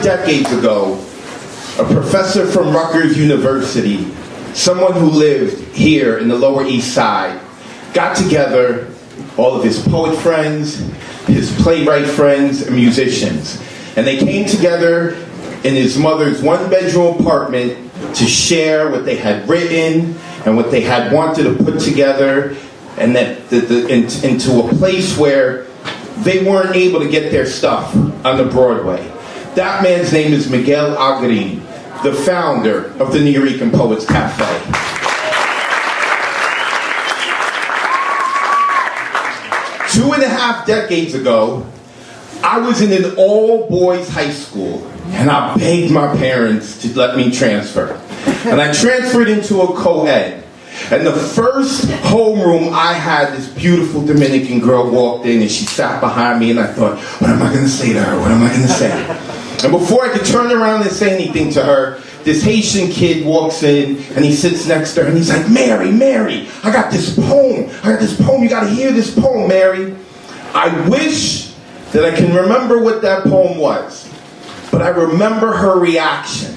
decades ago, a professor from Rutgers University, someone who lived here in the Lower East Side, got together all of his poet friends, his playwright friends, and musicians. And they came together in his mother's one-bedroom apartment to share what they had written and what they had wanted to put together, and into a place where they weren't able to get their stuff on the Broadway. That man's name is Miguel Agarin, the founder of the Nuyo19 Poets Cafe. Two and a half decades ago, I was in an all-boys high school, and I begged my parents to let me transfer. And I transferred into a co-ed. And the first homeroom I had, this beautiful Dominican girl walked in, and she sat behind me, and I thought, what am I going to say to her? What am I going to say? And before I could turn around and say anything to her, this Haitian kid walks in, and he sits next to her, and he's like, Mary, I got this poem. You got to hear this poem, Mary. I wish that I can remember what that poem was, but I remember her reaction,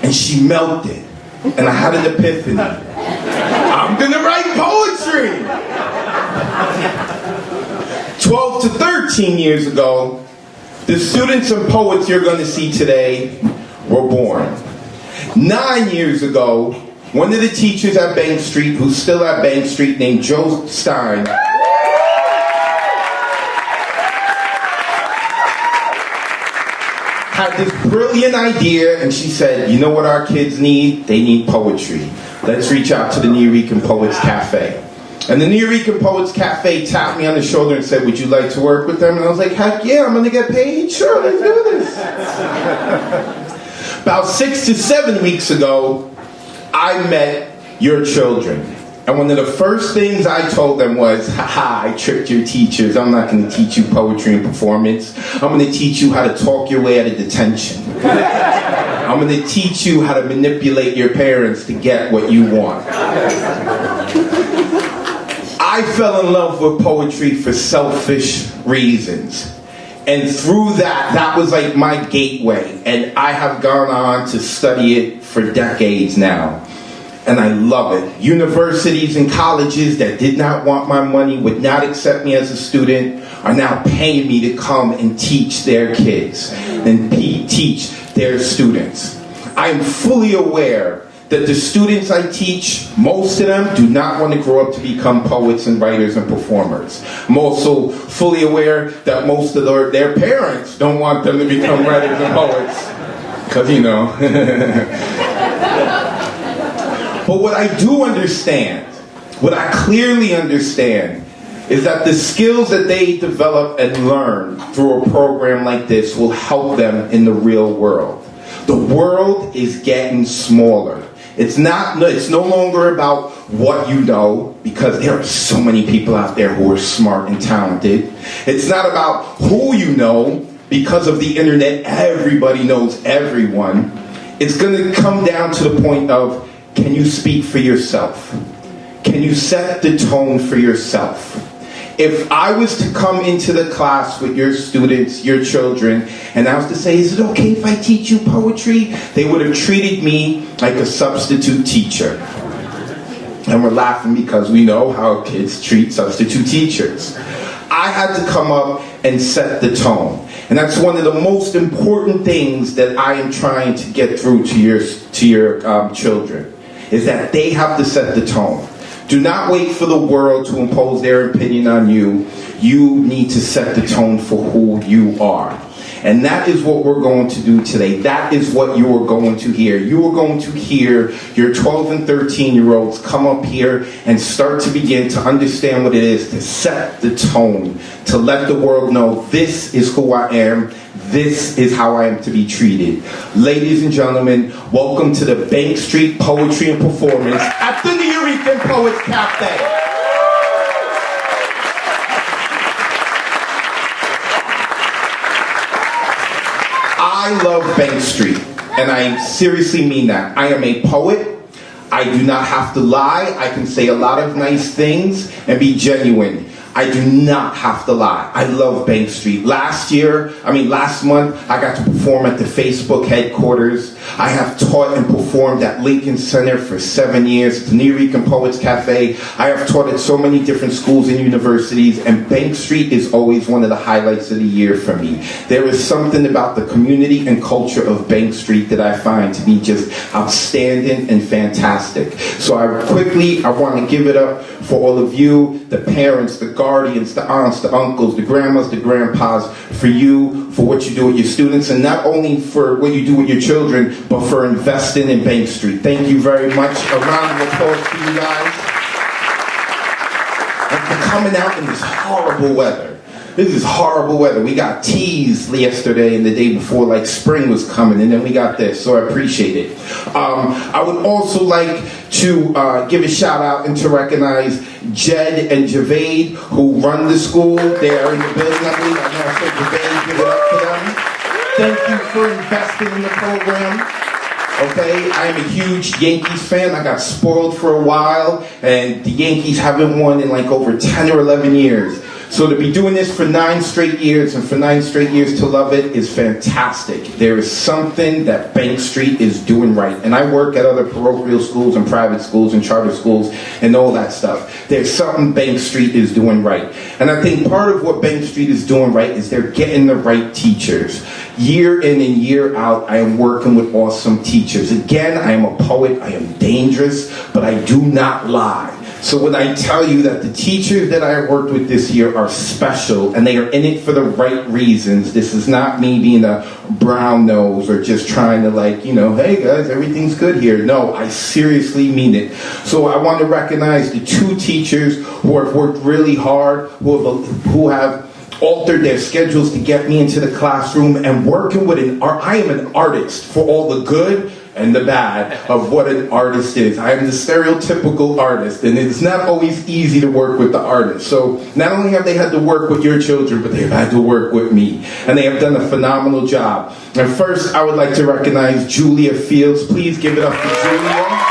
and she melted, and I had an epiphany. I'm going to write poetry! 12 to 13 years ago, the students and poets you're going to see today were born. 9 years ago, one of the teachers at Bank Street, who's still at Bank Street, named Joe Stein, had this brilliant idea, and she said, you know what our kids need? They need poetry. Let's reach out to the Nuyo19 Poets Cafe. And the Nuyo19 Poets Cafe tapped me on the shoulder and said, would you like to work with them? And I was like, heck yeah, I'm going to get paid? Sure, let's do this. About 6 to 7 weeks ago, I met your children. And one of the first things I told them was, I tricked your teachers. I'm not going to teach you poetry and performance. I'm going to teach you how to talk your way out of detention. I'm going to teach you how to manipulate your parents to get what you want. I fell in love with poetry for selfish reasons. And through that was like my gateway. And I have gone on to study it for decades now. And I love it. Universities and colleges that did not want my money, would not accept me as a student, are now paying me to come and teach their kids and teach their students. I am fully aware that the students I teach, most of them do not want to grow up to become poets and writers and performers. I'm also fully aware that most of their parents don't want them to become writers and poets. Because, you know. But what I do understand, what I clearly understand, is that the skills that they develop and learn through a program like this will help them in the real world. The world is getting smaller. It's no longer about what you know, because there are so many people out there who are smart and talented. It's not about who you know, because of the internet, everybody knows everyone. It's going to come down to the point of, can you speak for yourself? Can you set the tone for yourself? If I was to come into the class with your students, your children, and I was to say, is it okay if I teach you poetry? They would have treated me like a substitute teacher. And we're laughing because we know how kids treat substitute teachers. I had to come up and set the tone. And that's one of the most important things that I am trying to get through to your children, is that they have to set the tone. Do not wait for the world to impose their opinion on you. You need to set the tone for who you are. And that is what we're going to do today. That is what you are going to hear. You are going to hear your 12 and 13-year-olds come up here and start to begin to understand what it is to set the tone, to let the world know this is who I am, this is how I am to be treated. Ladies and gentlemen, welcome to the Bank Street Poetry and Performance at the Nuyo19 Poets Cafe. I love Bank Street, and I seriously mean that. I am a poet. I do not have to lie. I can say a lot of nice things and be genuine. I do not have to lie. I love Bank Street. Last month, I got to perform at the Facebook headquarters. I have taught and performed at Lincoln Center for 7 years, the Nuyo19 Poets Cafe. I have taught at so many different schools and universities, and Bank Street is always one of the highlights of the year for me. There is something about the community and culture of Bank Street that I find to be just outstanding and fantastic. So I want to give it up for all of you, the parents, the guardians, the aunts, the uncles, the grandmas, the grandpas, for you, for what you do with your students, and not only for what you do with your children, but for investing in Bank Street. Thank you very much. A round of applause for you guys. And for coming out in this horrible weather. This is horrible weather. We got teased yesterday and the day before like spring was coming, and then we got this, so I appreciate it. I would also like to give a shout out and to recognize Jed and Javade, who run the school. They are in the building, I believe. I know, so Javade, give it up to them. Thank you for investing in the program. Okay, I am a huge Yankees fan. I got spoiled for a while, and the Yankees haven't won in like over 10 or 11 years. So to be doing this for 9 straight years, and for 9 straight years to love it, is fantastic. There is something that Bank Street is doing right. And I work at other parochial schools and private schools and charter schools and all that stuff. There's something Bank Street is doing right. And I think part of what Bank Street is doing right is they're getting the right teachers. Year in and year out, I am working with awesome teachers. Again, I am a poet, I am dangerous, but I do not lie. So when I tell you that the teachers that I worked with this year are special, and they are in it for the right reasons, this is not me being a brown nose or just trying to hey guys, everything's good here. No, I seriously mean it. So I want to recognize the 2 teachers who have worked really hard, who have altered their schedules to get me into the classroom, and working with I am an artist for all the good and the bad of what an artist is. I am the stereotypical artist, and it's not always easy to work with the artist. So not only have they had to work with your children, but they've had to work with me, and they have done a phenomenal job. And first, I would like to recognize Julia Fields. Please give it up for Julia.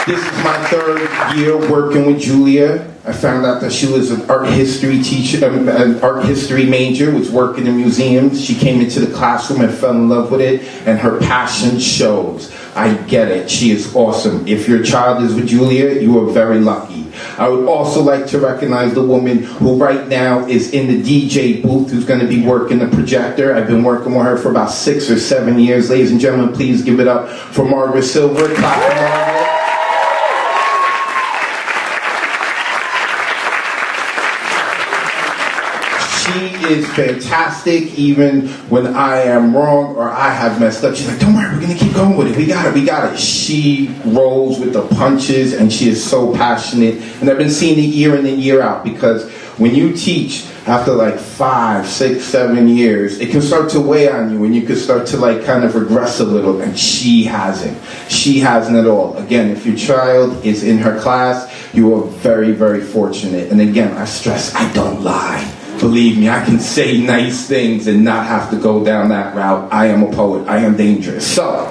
This is my 3rd year working with Julia. I found out that she was an art history teacher, an art history major, was working in museums. She came into the classroom and fell in love with it, and her passion shows. I get it. She is awesome. If your child is with Julia, you are very lucky. I would also like to recognize the woman who right now is in the DJ booth, who's going to be working the projector. I've been working with her for about 6 or 7 years. Ladies and gentlemen, please give it up for Margaret Silver. Clap for Margaret. She is fantastic, even when I am wrong or I have messed up. She's like, don't worry, we're going to keep going with it. We got it. She rolls with the punches, and she is so passionate. And I've been seeing it year in and year out, because when you teach after like 5, 6, 7 years, it can start to weigh on you, and you can start to kind of regress a little, and she hasn't. She hasn't at all. Again, if your child is in her class, you are very, very fortunate. And again, I stress, I don't lie. Believe me, I can say nice things and not have to go down that route. I am a poet. I am dangerous. So,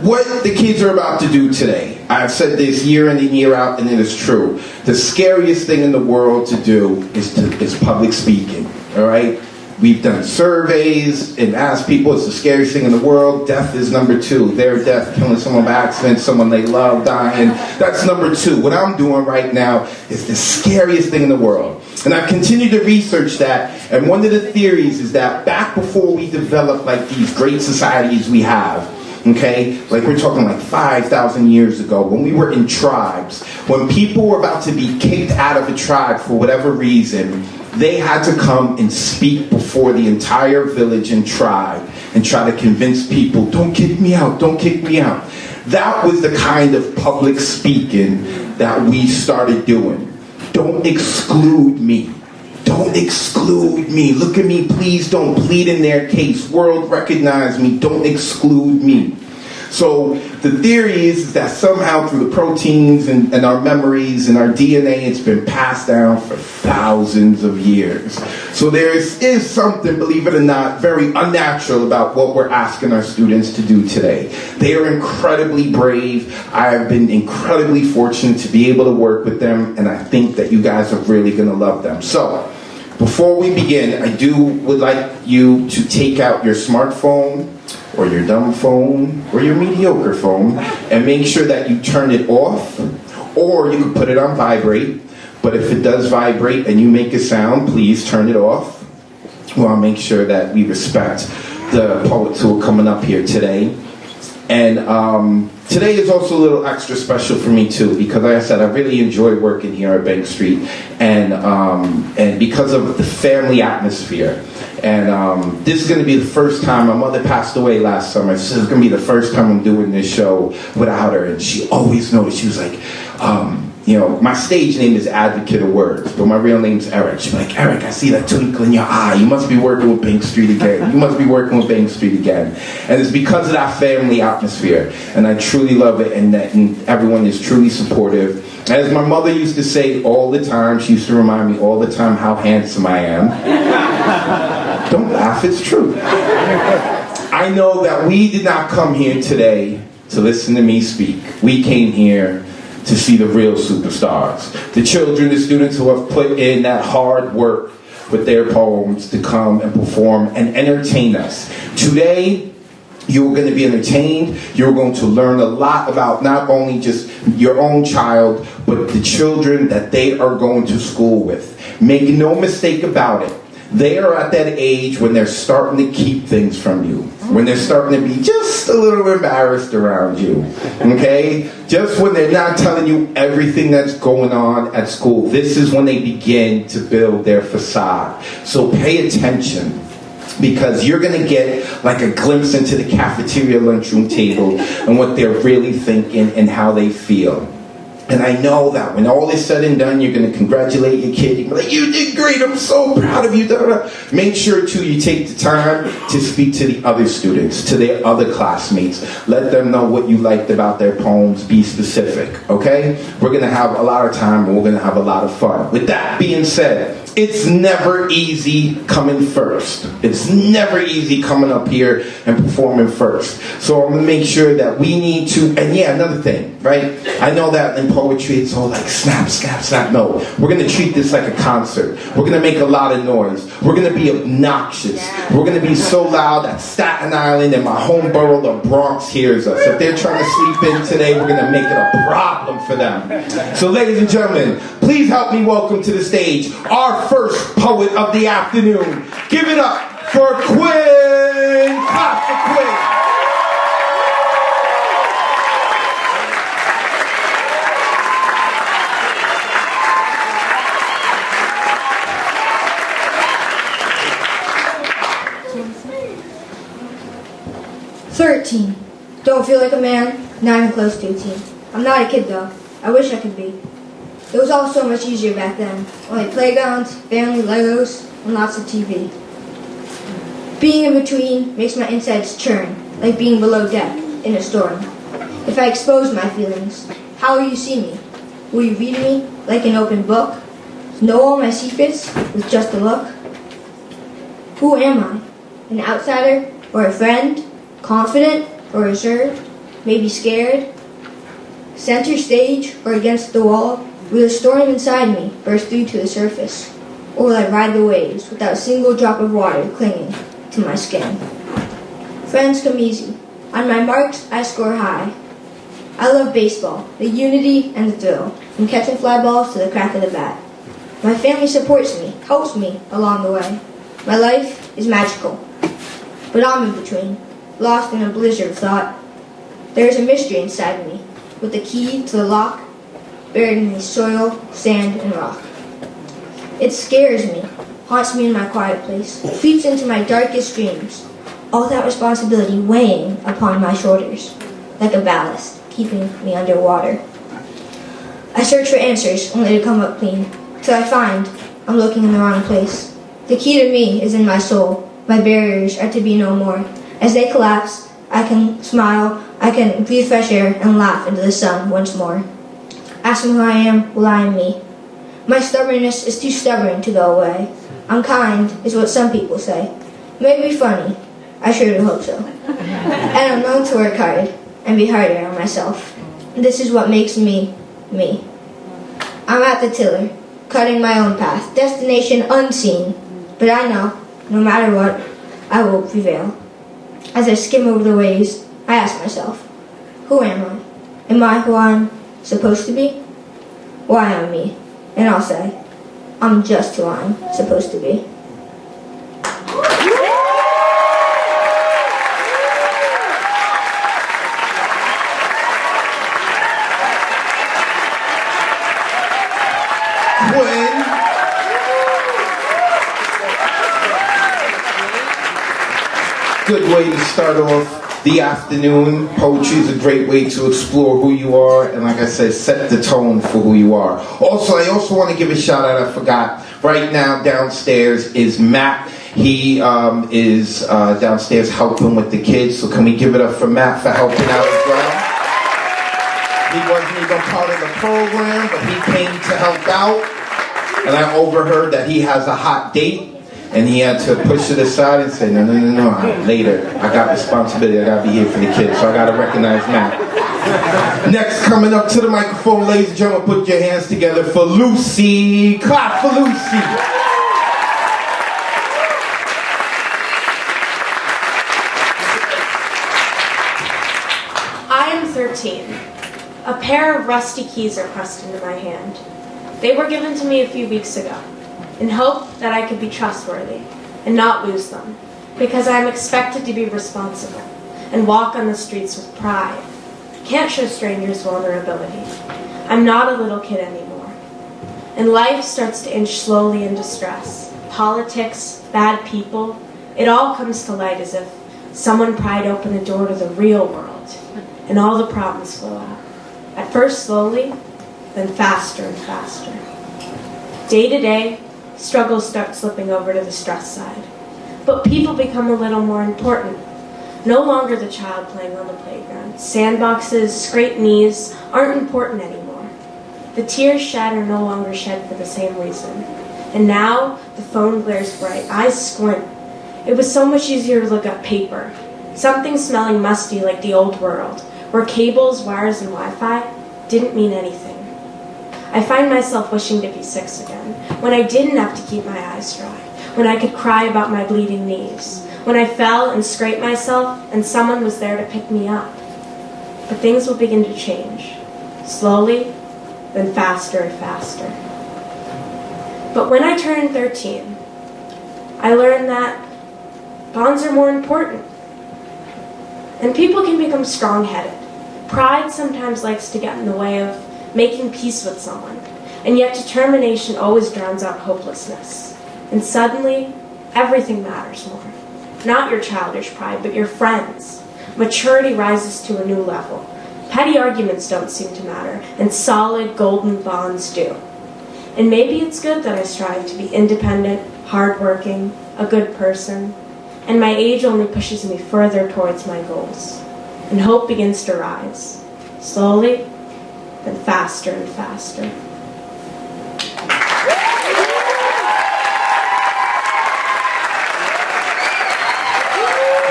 what the kids are about to do today, I've said this year in and year out, and it is true. The scariest thing in the world to do is public speaking, all right? We've done surveys and asked people, it's the scariest thing in the world. Death is number 2. Their death, killing someone by accident, someone they love dying. That's number 2. What I'm doing right now is the scariest thing in the world. And I've continued to research that, and one of the theories is that back before we developed these great societies we have, okay, we're talking 5,000 years ago, when we were in tribes, when people were about to be kicked out of a tribe for whatever reason, they had to come and speak before the entire village and tribe and try to convince people, don't kick me out, don't kick me out. That was the kind of public speaking that we started doing. Don't exclude me. Don't exclude me. Look at me, please don't plead in their case. World, recognize me. Don't exclude me. So the theory is that somehow through the proteins and our memories and our DNA, it's been passed down for thousands of years. So there is something, believe it or not, very unnatural about what we're asking our students to do today. They are incredibly brave. I have been incredibly fortunate to be able to work with them, and I think that you guys are really going to love them. So before we begin, I would like you to take out your smartphone or your dumb phone or your mediocre phone and make sure that you turn it off, or you can put it on vibrate. But if it does vibrate and you make a sound, please turn it off. Well, I'll make sure that we respect the poets who are coming up here today. And today is also a little extra special for me too, because like I said, I really enjoy working here at Bank Street, and because of the family atmosphere. And this is going to be the first time. My mother passed away last summer. This is going to be the first time I'm doing this show without her. And she always noticed. She was like, you know, my stage name is Advocate of Words, but my real name's Eric. She's like, Eric, I see that twinkle in your eye. You must be working with Bank Street again. You must be working with Bank Street again. And it's because of that family atmosphere. And I truly love it, and everyone is truly supportive. As my mother used to say all the time, she used to remind me all the time how handsome I am. Don't laugh, it's true. I know that we did not come here today to listen to me speak. We came here to see the real superstars. The children, the students who have put in that hard work with their poems to come and perform and entertain us. Today, you're going to be entertained. You're going to learn a lot about not only just your own child, but the children that they are going to school with. Make no mistake about it. They are at that age when they're starting to keep things from you. When they're starting to be just a little embarrassed around you. Okay? Just when they're not telling you everything that's going on at school. This is when they begin to build their facade. So pay attention, because you're going to get like a glimpse into the cafeteria lunchroom table and what they're really thinking and how they feel. And I know that when all is said and done, you're going to congratulate your kid. You're going to be like, you did great, I'm so proud of you. Make sure, too, you take the time to speak to the other students, to their other classmates. Let them know what you liked about their poems. Be specific, okay? We're going to have a lot of time, and we're going to have a lot of fun. With that being said, it's never easy coming first. It's never easy coming up here and performing first. So I'm going to make sure that we need to, and yeah, another thing, right? I know that in poetry it's all like snap, snap, snap. No, we're going to treat this like a concert. We're going to make a lot of noise. We're going to be obnoxious. We're going to be so loud that Staten Island and my home borough, the Bronx, hears us. If they're trying to sleep in today, we're going to make it a problem for them. So ladies and gentlemen, please help me welcome to the stage our first poet of the afternoon. Give it up for Quinn Costa Quinn. 13. Don't feel like a man, not even close to 18. I'm not a kid though. I wish I could be. It was all so much easier back then. Only playgrounds, family, Legos, and lots of TV. Being in between makes my insides churn, like being below deck in a storm. If I expose my feelings, how will you see me? Will you read me like an open book? Know all my secrets with just a look? Who am I? An outsider or a friend? Confident or reserved? Maybe scared? Center stage or against the wall? Will the storm inside me burst through to the surface? Or will I ride the waves without a single drop of water clinging to my skin? Friends come easy. On my marks, I score high. I love baseball, the unity and the thrill, from catching fly balls to the crack of the bat. My family supports me, helps me along the way. My life is magical, but I'm in between, lost in a blizzard of thought. There is a mystery inside me, with the key to the lock, buried in the soil, sand, and rock. It scares me, haunts me in my quiet place, creeps into my darkest dreams, all that responsibility weighing upon my shoulders, like a ballast, keeping me underwater. I search for answers, only to come up clean, till I find I'm looking in the wrong place. The key to me is in my soul. My barriers are to be no more. As they collapse, I can smile, I can breathe fresh air and laugh into the sun once more. Ask me who I am, well I am me. My stubbornness is too stubborn to go away. I'm kind, is what some people say. Maybe funny, I sure do hope so. And I'm known to work hard and be harder on myself. This is what makes me, me. I'm at the tiller, cutting my own path, destination unseen. But I know, no matter what, I will prevail. As I skim over the waves, I ask myself, who am I? Am I who I'm supposed to be? Why I'm me? And I'll say, I'm just who I'm supposed to be. Good way to start off the afternoon. Poetry is a great way to explore who you are and, like I said, set the tone for who you are. Also, I also want to give a shout out, I forgot. Right now downstairs is Matt. He is downstairs helping with the kids, so can we give it up for Matt for helping out as well? He wasn't even part of the program, but he came to help out. And I overheard that he has a hot date. And he had to push it aside and say, no, later. I got responsibility. I got to be here for the kids. So I got to recognize Matt. Next, coming up to the microphone, ladies and gentlemen, put your hands together for Lucy. Clap for Lucy. I am 13. A pair of rusty keys are pressed into my hand. They were given to me a few weeks ago, in hope that I could be trustworthy and not lose them, because I am expected to be responsible and walk on the streets with pride. Can't show strangers vulnerability. I'm not a little kid anymore. And life starts to inch slowly into stress. Politics, bad people, it all comes to light as if someone pried open the door to the real world, and all the problems flow out. At first slowly, then faster and faster. Day to day, struggles start slipping over to the stress side. But people become a little more important. No longer the child playing on the playground. Sandboxes, scraped knees aren't important anymore. The tears shed are no longer shed for the same reason. And now, the phone glares bright. Eyes squint. It was so much easier to look up paper. Something smelling musty like the old world, where cables, wires, and Wi-Fi didn't mean anything. I find myself wishing to be 6 again, when I didn't have to keep my eyes dry, when I could cry about my bleeding knees, when I fell and scraped myself and someone was there to pick me up. But things will begin to change, slowly, then faster and faster. But when I turned 13, I learned that bonds are more important. And people can become strong-headed. Pride sometimes likes to get in the way of making peace with someone, and yet determination always drowns out hopelessness. And suddenly, everything matters more. Not your childish pride, but your friends. Maturity rises to a new level. Petty arguments don't seem to matter, and solid golden bonds do. And maybe it's good that I strive to be independent, hardworking, a good person, and my age only pushes me further towards my goals. And hope begins to rise, slowly, then faster and faster.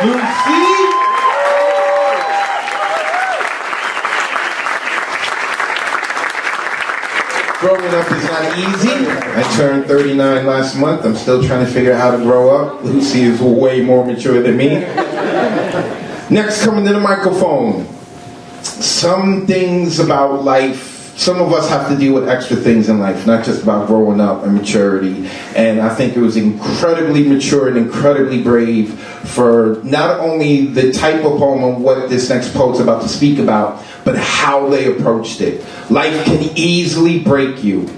Lucy? Growing up is not easy. I turned 39 last month. I'm still trying to figure out how to grow up. Lucy is way more mature than me. Next, coming to the microphone. Some things about life, some of us have to deal with extra things in life, not just about growing up and maturity. And I think it was incredibly mature and incredibly brave for not only the type of poem and what this next poet's about to speak about, but how they approached it. Life can easily break you.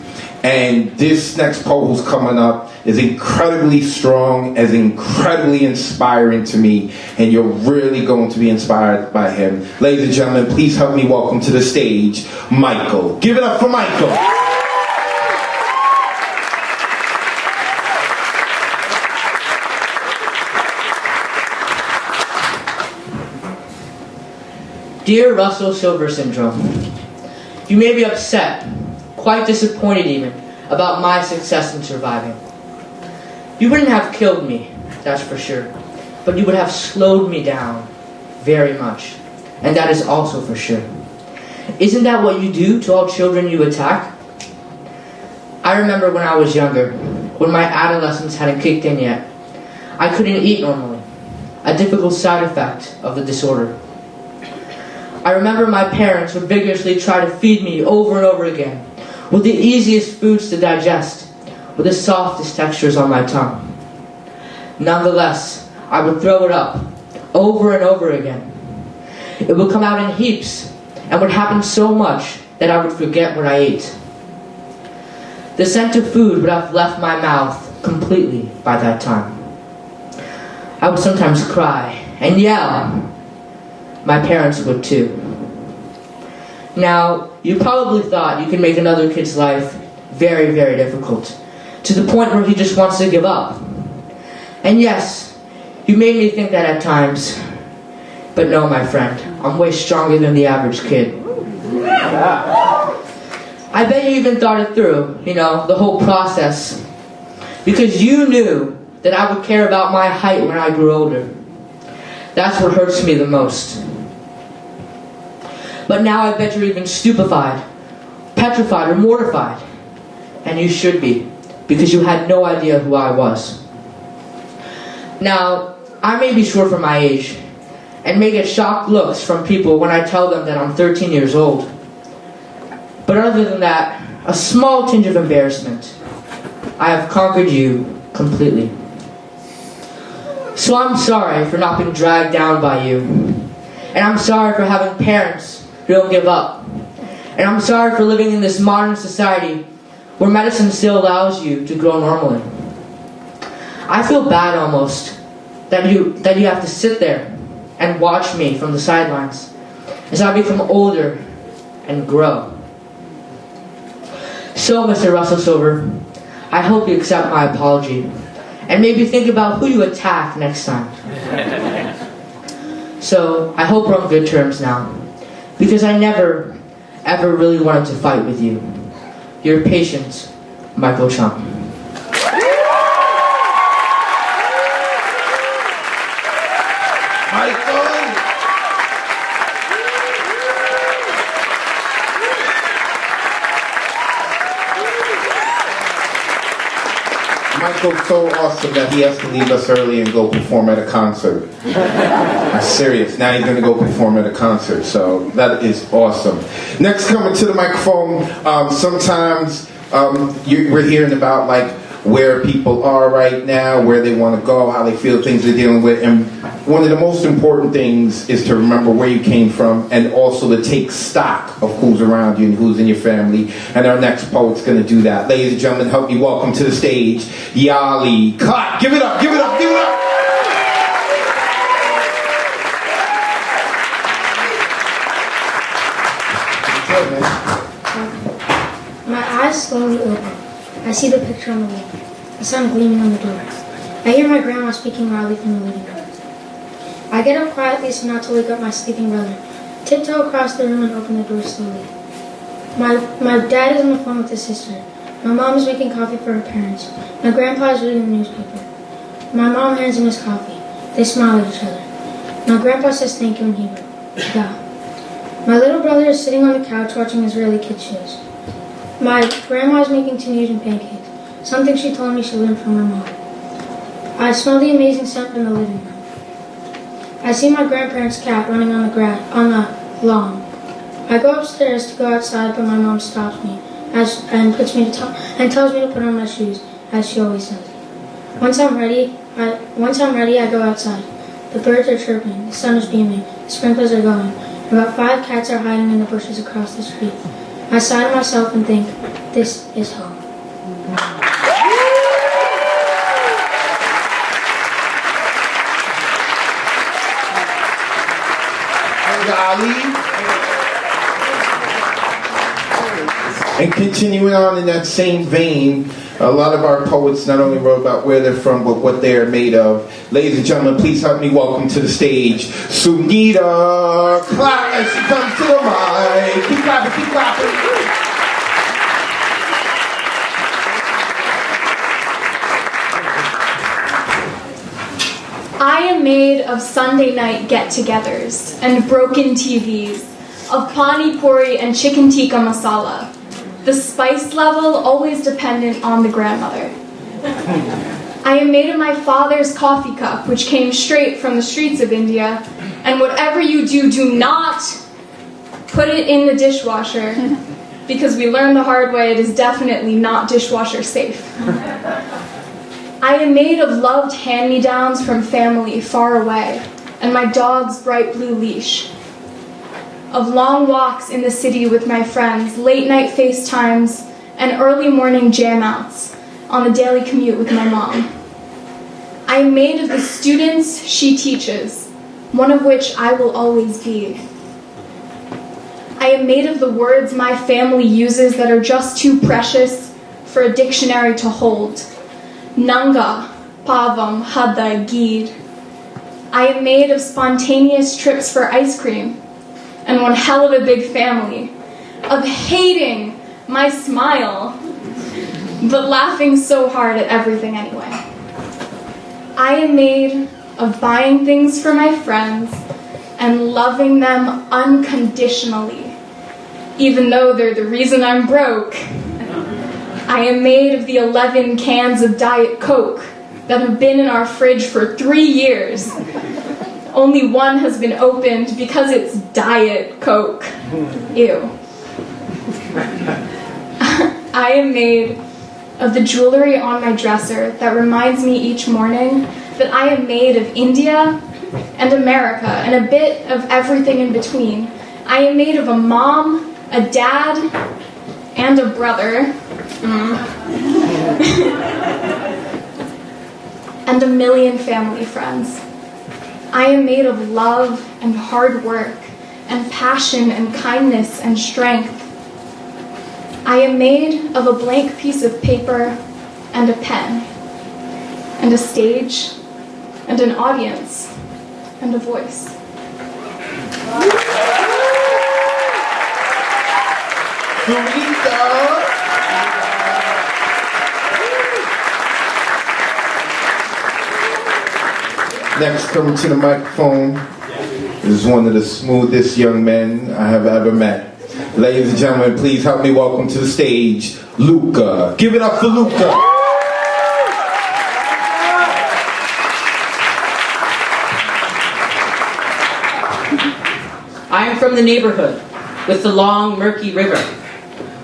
And this next poet who's coming up is incredibly strong, is incredibly inspiring to me, and you're really going to be inspired by him. Ladies and gentlemen, please help me welcome to the stage, Michael. Give it up for Michael. Dear Russell Silver Syndrome, you may be upset, quite disappointed even, about my success in surviving. You wouldn't have killed me, that's for sure, but you would have slowed me down very much, and that is also for sure. Isn't that what you do to all children you attack? I remember when I was younger, when my adolescence hadn't kicked in yet, I couldn't eat normally, a difficult side effect of the disorder. I remember my parents would vigorously try to feed me over and over again, with the easiest foods to digest, with the softest textures on my tongue. Nonetheless, I would throw it up, over and over again. It would come out in heaps, and would happen so much that I would forget what I ate. The scent of food would have left my mouth completely by that time. I would sometimes cry and yell. My parents would too. Now, you probably thought you could make another kid's life very, very difficult, to the point where he just wants to give up. And yes, you made me think that at times, but no, my friend, I'm way stronger than the average kid. I bet you even thought it through, the whole process, because you knew that I would care about my height when I grew older. That's what hurts me the most. But now I bet you're even stupefied, petrified, or mortified. And you should be, because you had no idea who I was. Now, I may be short for my age, and may get shocked looks from people when I tell them that I'm 13 years old. But other than that, a small tinge of embarrassment. I have conquered you completely. So I'm sorry for not being dragged down by you. And I'm sorry for having parents who don't give up. And I'm sorry for living in this modern society where medicine still allows you to grow normally. I feel bad almost that you have to sit there and watch me from the sidelines as I become older and grow. So, Mr. Russell Silver, I hope you accept my apology and maybe think about who you attack next time. So, I hope we're on good terms now, because I never, ever really wanted to fight with you. Your patient, Michael Chung. Michael's so awesome that he has to leave us early and go perform at a concert. I'm serious. Now he's going to go perform at a concert. So that is awesome. Next, coming to the microphone, sometimes we're hearing about where people are right now, where they want to go, how they feel, things they're dealing with. And one of the most important things is to remember where you came from and also to take stock of who's around you and who's in your family. And our next poet's going to do that. Ladies and gentlemen, help me welcome to the stage, Yali. Clap! Give it up, give it up, give it up! My eyes slowly open. I see the picture on the wall, the sun gleaming on the door. I hear my grandma speaking loudly from the living room. I get up quietly so not to wake up my sleeping brother, tiptoe across the room and open the door slowly. My dad is on the phone with his sister. My mom is making coffee for her parents. My grandpa is reading the newspaper. My mom hands him his coffee. They smile at each other. My grandpa says thank you in Hebrew. Yeah. My little brother is sitting on the couch watching Israeli kids shows. My grandma is making Tunisian pancakes, something she told me she learned from her mom. I smell the amazing scent from the living room. I see my grandparents' cat running on the lawn. I go upstairs to go outside, but my mom stops me and tells me to put on my shoes, as she always does. Once I'm ready, I go outside. The birds are chirping, the sun is beaming, the sprinklers are going. About 5 cats are hiding in the bushes across the street. I sigh to myself and think, this is home. And continuing on in that same vein, A lot of our poets not only wrote about where they're from, but what they are made of. Ladies and gentlemen, please help me welcome to the stage Sunita. Clap as she comes to the mic. Keep clapping, keep clapping. I am made of Sunday night get-togethers and broken TVs, of pani puri and chicken tikka masala, the spice level always dependent on the grandmother. I am made of my father's coffee cup, which came straight from the streets of India, and whatever you do, do not put it in the dishwasher, because we learned the hard way it is definitely not dishwasher safe. I am made of loved hand-me-downs from family far away, and my dog's bright blue leash. Of long walks in the city with my friends, late-night FaceTimes, and early morning jam-outs on the daily commute with my mom. I am made of the students she teaches, one of which I will always be. I am made of the words my family uses that are just too precious for a dictionary to hold. Nanga, pavam, hada, gid. I am made of spontaneous trips for ice cream, and one hell of a big family, of hating my smile, but laughing so hard at everything anyway. I am made of buying things for my friends and loving them unconditionally, even though they're the reason I'm broke. I am made of the 11 cans of Diet Coke that have been in our fridge for 3 years. Only one has been opened because it's Diet Coke. Ew. I am made of the jewelry on my dresser that reminds me each morning that I am made of India and America and a bit of everything in between. I am made of a mom, a dad, and a brother. And a million family friends. I am made of love and hard work and passion and kindness and strength. I am made of a blank piece of paper and a pen and a stage and an audience and a voice. Next, coming to the microphone is one of the smoothest young men I have ever met. Ladies and gentlemen, please help me welcome to the stage, Luca. Give it up for Luca. I am from the neighborhood with the long, murky river,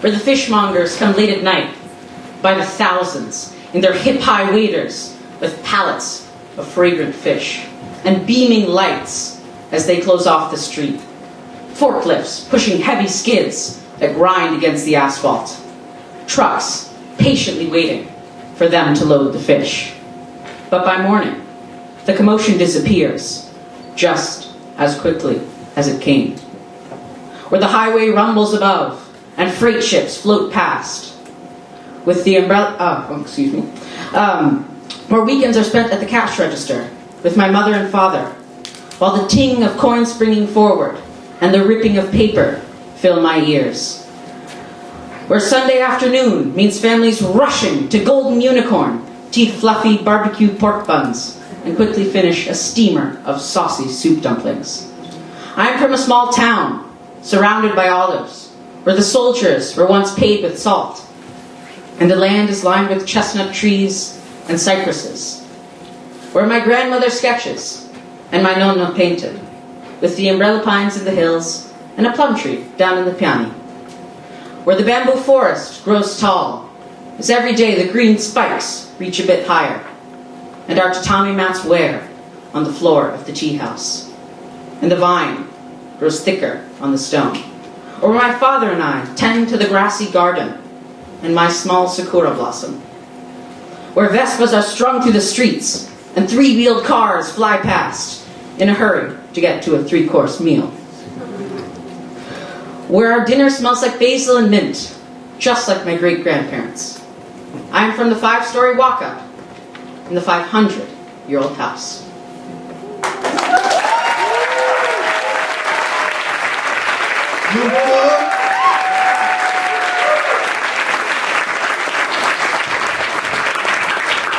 where the fishmongers come late at night by the thousands in their hip-high waders with pallets of fragrant fish and beaming lights as they close off the street. Forklifts pushing heavy skids that grind against the asphalt. Trucks patiently waiting for them to load the fish. But by morning, the commotion disappears just as quickly as it came. Where the highway rumbles above and freight ships float past. With the where weekends are spent at the cash register with my mother and father, while the ting of coin springing forward and the ripping of paper fill my ears. Where Sunday afternoon means families rushing to Golden Unicorn to eat fluffy barbecue pork buns and quickly finish a steamer of saucy soup dumplings. I am from a small town surrounded by olives, where the soldiers were once paid with salt, and the land is lined with chestnut trees and cypresses, where my grandmother sketches and my nonna painted, with the umbrella pines in the hills and a plum tree down in the piani, where the bamboo forest grows tall, as every day the green spikes reach a bit higher, and our tatami mats wear on the floor of the tea house, and the vine grows thicker on the stone, or where my father and I tend to the grassy garden and my small sakura blossom, where Vespas are strung through the streets and three-wheeled cars fly past in a hurry to get to a three-course meal, where our dinner smells like basil and mint, just like my great-grandparents, I am from the 5-story walk-up in the 500-year-old house.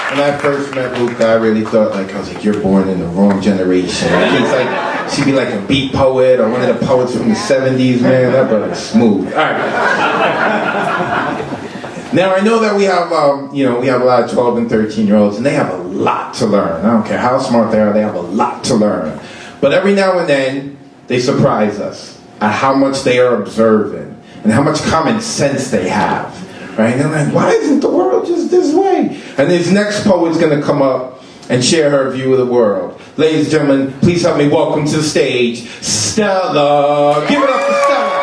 When I first met Luca, I really thought, I was like, you're born in the wrong generation. He's like, she'd be like a beat poet or one of the poets from the 70s, man. That brother's smooth. All right. Now, I know that we have, we have a lot of 12 and 13-year-olds, and they have a lot to learn. I don't care how smart they are, they have a lot to learn. But every now and then, they surprise us at how much they are observing and how much common sense they have. Right? And they're like, why isn't the world just this way? And this next poet's going to come up and share her view of the world. Ladies and gentlemen, please help me welcome to the stage, Stella. Give it up for Stella.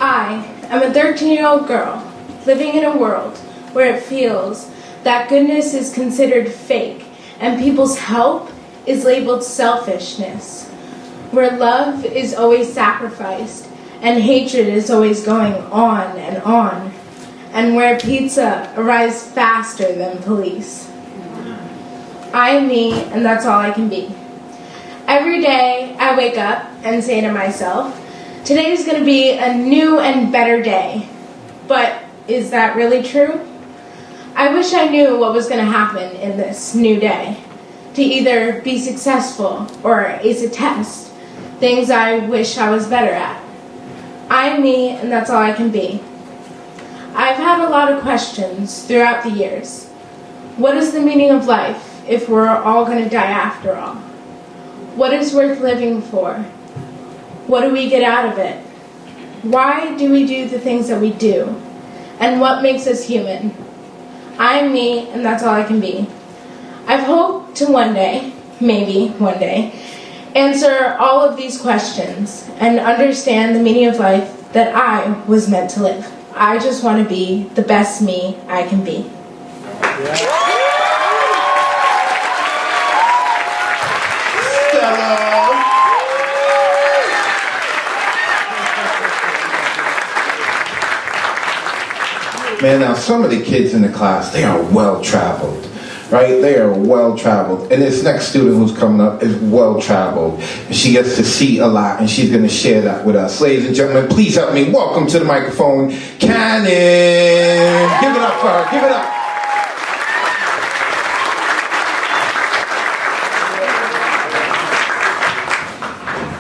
I am a 13-year-old girl living in a world where it feels that goodness is considered fake and people's help is labeled selfishness, where love is always sacrificed and hatred is always going on, and where pizza arrives faster than police. I am me, and that's all I can be. Every day I wake up and say to myself, today's going to be a new and better day. But is that really true? I wish I knew what was going to happen in this new day. To either be successful or ace a test, things I wish I was better at. I'm me, and that's all I can be. I've had a lot of questions throughout the years. What is the meaning of life if we're all going to die after all? What is worth living for? What do we get out of it? Why do we do the things that we do? And what makes us human? I'm me, and that's all I can be. I've hoped to one day, maybe one day, answer all of these questions and understand the meaning of life that I was meant to live. I just want to be the best me I can be. Man, now some of the kids in the class, they are well-traveled. Right? They are well-traveled. And this next student who's coming up is well-traveled. And she gets to see a lot, and she's going to share that with us. Ladies and gentlemen, please help me welcome to the microphone, Cannon. Give it up for her. Give it up.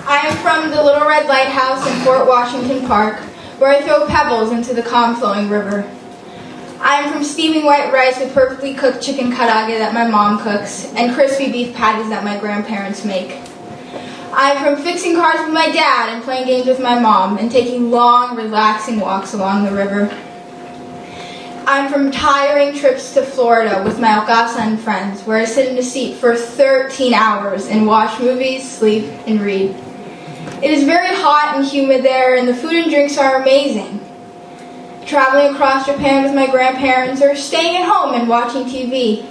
I am from the Little Red Lighthouse in Fort Washington Park, where I throw pebbles into the calm-flowing river. I am from steaming white rice with perfectly cooked chicken karaage that my mom cooks, and crispy beef patties that my grandparents make. I am from fixing cars with my dad and playing games with my mom, and taking long, relaxing walks along the river. I am from tiring trips to Florida with my Alcasa and friends, where I sit in a seat for 13 hours and watch movies, sleep, and read. It is very hot and humid there, and the food and drinks are amazing. Traveling across Japan with my grandparents, or staying at home and watching TV.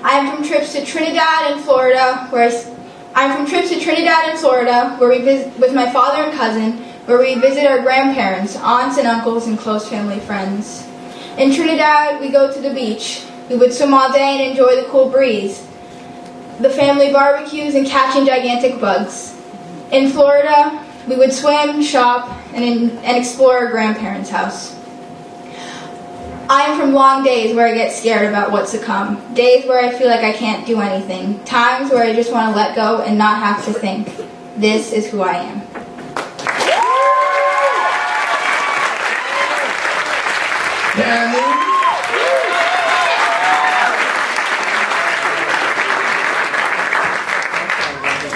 I am from trips to Trinidad and Florida, where we visit with my father and cousin, where we visit our grandparents, aunts and uncles, and close family friends. In Trinidad, we go to the beach. We would swim all day and enjoy the cool breeze, the family barbecues, and catching gigantic bugs. In Florida, we would swim, shop, and explore our grandparents' house. I am from long days where I get scared about what's to come. Days where I feel like I can't do anything. Times where I just want to let go and not have to think. This is who I am.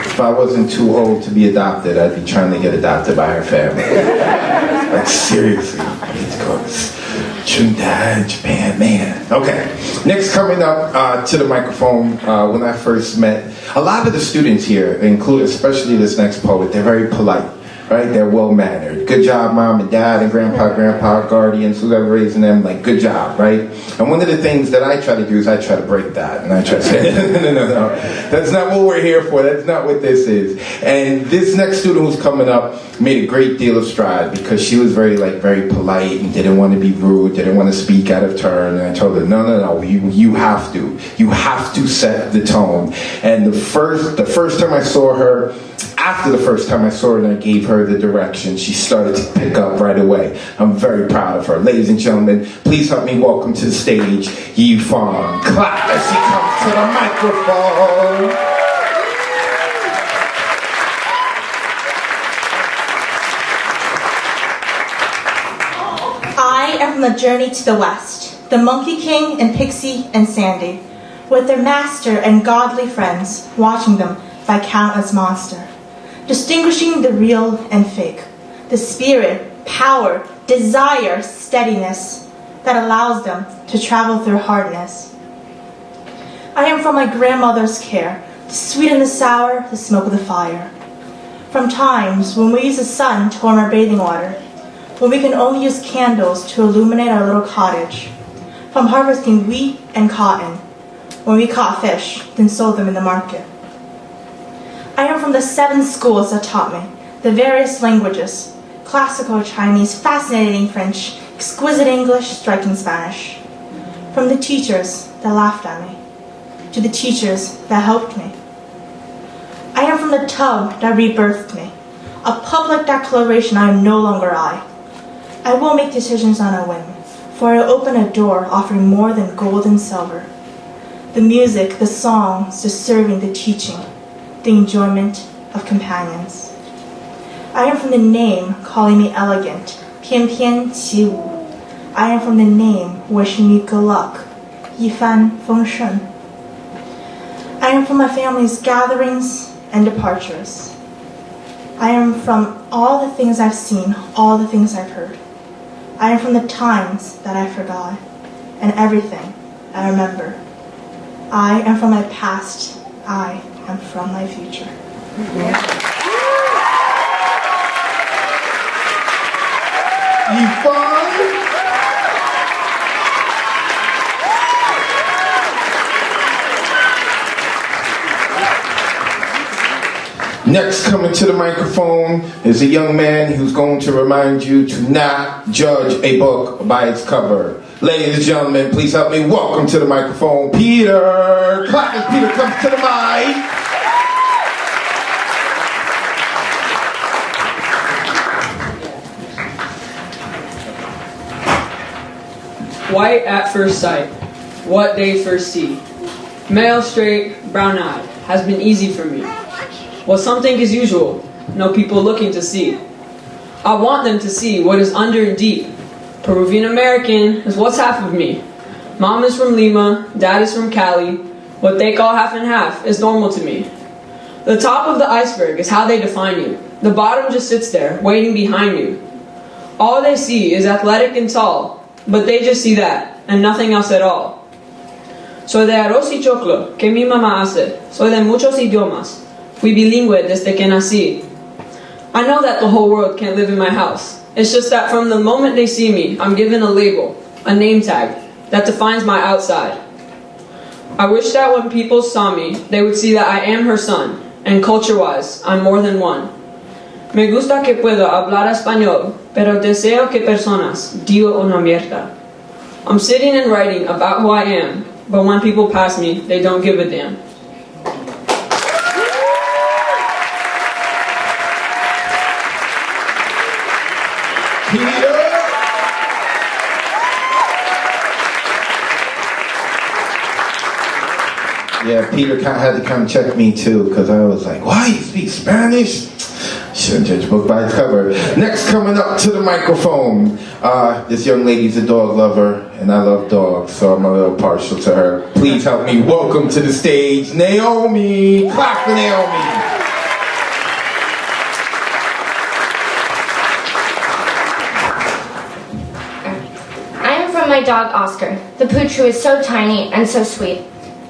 If I wasn't too old to be adopted, I'd be trying to get adopted by her family. Like, seriously. I need to go to Trinidad, Japan, man. Okay. Next, coming up to the microphone, when I first met, a lot of the students here, include especially this next poet, they're very polite. Right? right? They're well-mannered. Good job, mom and dad and grandpa, guardians, whoever raising them, like, good job, right? And one of the things that I try to do is I try to break that. And I try to say, no. That's not what we're here for. That's not what this is. And this next student who's coming up made a great deal of stride because she was very polite and didn't want to be rude, didn't want to speak out of turn. And I told her, no, you have to set the tone. And the first time I saw her, after the first time I saw her and I gave her the direction, she started to pick up right away. I'm very proud of her. Ladies and gentlemen, please help me welcome to the stage Yi Fong. Clap as she comes to the microphone. I am from the journey to the west, the Monkey King and Pixie and Sandy, with their master and godly friends watching them by countless monster, distinguishing the real and fake, the spirit, power, desire, steadiness that allows them to travel through hardness. I am from my grandmother's care, the sweet and the sour, the smoke of the fire. From times when we use the sun to warm our bathing water, when we can only use candles to illuminate our little cottage. From harvesting wheat and cotton, when we caught fish, then sold them in the market. I am from the 7 schools that taught me the various languages, classical Chinese, fascinating French, exquisite English, striking Spanish. From the teachers that laughed at me, to the teachers that helped me. I am from the tub that rebirthed me, a public declaration I am no longer I. I will make decisions on a whim, for I open a door offering more than gold and silver. The music, the songs, the serving, the teaching, the enjoyment of companions. I am from the name calling me elegant, 翩翩起舞. I am from the name wishing me good luck, 一帆风顺. I am from my family's gatherings and departures. I am from all the things I've seen, all the things I've heard. I am from the times that I forgot, and everything I remember. I am from my past. I am from my future. Next, coming to the microphone is a young man who's going to remind you to not judge a book by its cover. Ladies and gentlemen, please help me welcome to the microphone, Peter. Clap as Peter comes to the mic. White at first sight, what they first see. Male, straight, brown-eyed, has been easy for me. What some think is usual, no people looking to see. I want them to see what is under and deep. Peruvian American is what's half of me. Mom is from Lima, dad is from Cali. What they call half and half is normal to me. The top of the iceberg is how they define you. The bottom just sits there, waiting behind you. All they see is athletic and tall, but they just see that, and nothing else at all. Soy de arroz y choclo, que mi mamá hace. Soy de muchos idiomas. Fui bilingüe desde que nací. I know that the whole world can't live in my house. It's just that from the moment they see me, I'm given a label, a name tag, that defines my outside. I wish that when people saw me, they would see that I am her son, and culture-wise, I'm more than one. Me gusta que puedo hablar español, pero deseo que personas digo una mierda. I'm sitting and writing about who I am, but when people pass me, they don't give a damn. Yeah, Peter had to come check me too, because I was like, why, you speak Spanish? Shouldn't judge a book by its cover. Next, coming up to the microphone, this young lady's a dog lover, and I love dogs, so I'm a little partial to her. Please help me welcome to the stage, Naomi. Clap for Naomi. I am from my dog Oscar, the pooch who is so tiny and so sweet.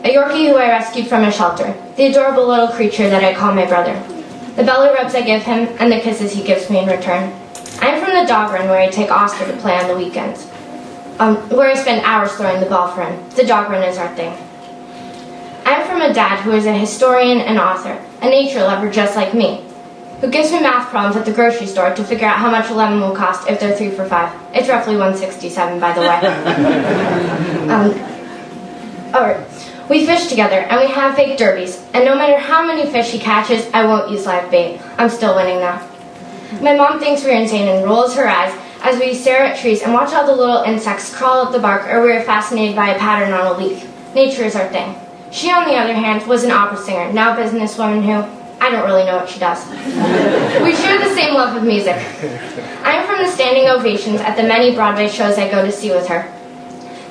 A Yorkie who I rescued from a shelter, the adorable little creature that I call my brother. the belly rubs I give him, and the kisses he gives me in return. I'm from the dog run where I take Oscar to play on the weekends, where I spend hours throwing the ball for him. The dog run is our thing. I'm from a dad who is a historian and author, a nature lover just like me, who gives me math problems at the grocery store to figure out how much a lemon will cost if they're 3 for $5. It's roughly $1.67, by the way. Alright. We fish together, and we have fake derbies, and no matter how many fish he catches, I won't use live bait. I'm still winning though. My mom thinks we're insane and rolls her eyes as we stare at trees and watch all the little insects crawl up the bark, or we're fascinated by a pattern on a leaf. Nature is our thing. She, on the other hand, was an opera singer, now a businesswoman who, I don't really know what she does. We share the same love of music. I am from the standing ovations at the many Broadway shows I go to see with her.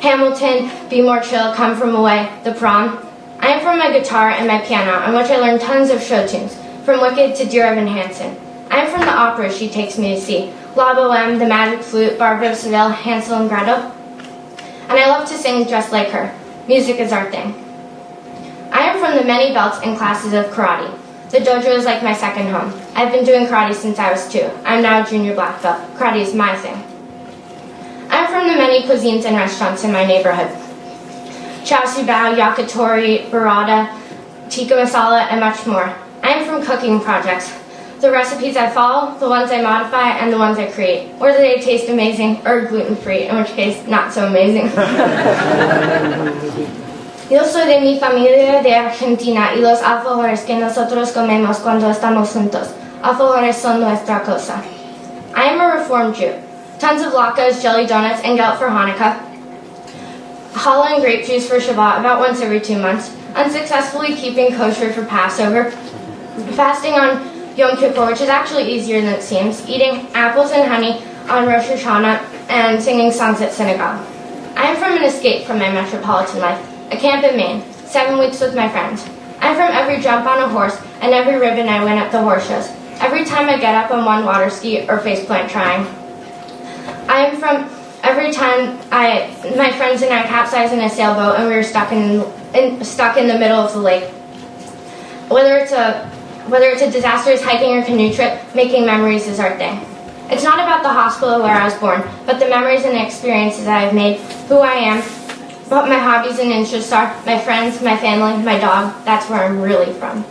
Hamilton, Be More Chill, Come From Away, The Prom. I am from my guitar and my piano, on which I learned tons of show tunes, from Wicked to Dear Evan Hansen. I am from the operas she takes me to see, La Boheme, The Magic Flute, Barbara of Seville, Hansel and Gretel. And I love to sing just like her. Music is our thing. I am from the many belts and classes of karate. The dojo is like my second home. I've been doing karate since I was 2. I'm now a junior black belt. Karate is my thing. I'm from the many cuisines and restaurants in my neighborhood. Chow Bao, Yakitori, Burrata, Tikka Masala, and much more. I am from cooking projects. The recipes I follow, the ones I modify, and the ones I create. Whether they taste amazing or gluten-free, in which case, not so amazing. Yo soy de mi familia de Argentina y los alfajores que nosotros comemos cuando estamos juntos. Alfajores son nuestra cosa. I am a Reformed Jew. Tons of latkes, jelly donuts, and gelt for Hanukkah. Challah and grape juice for Shabbat about once every 2 months. Unsuccessfully keeping kosher for Passover. Fasting on Yom Kippur, which is actually easier than it seems. Eating apples and honey on Rosh Hashanah and singing songs at synagogue. I am from an escape from my metropolitan life. A camp in Maine, 7 weeks with my friends. I'm from every jump on a horse and every ribbon I win at the horse shows. Every time I get up on one water ski or faceplant trying. I am from every time my friends and I capsized in a sailboat and we were stuck in the middle of the lake. Whether it's a disastrous hiking or canoe trip, making memories is our thing. It's not about the hospital where I was born, but the memories and experiences I have made, who I am, what my hobbies and interests are, my friends, my family, my dog. That's where I'm really from.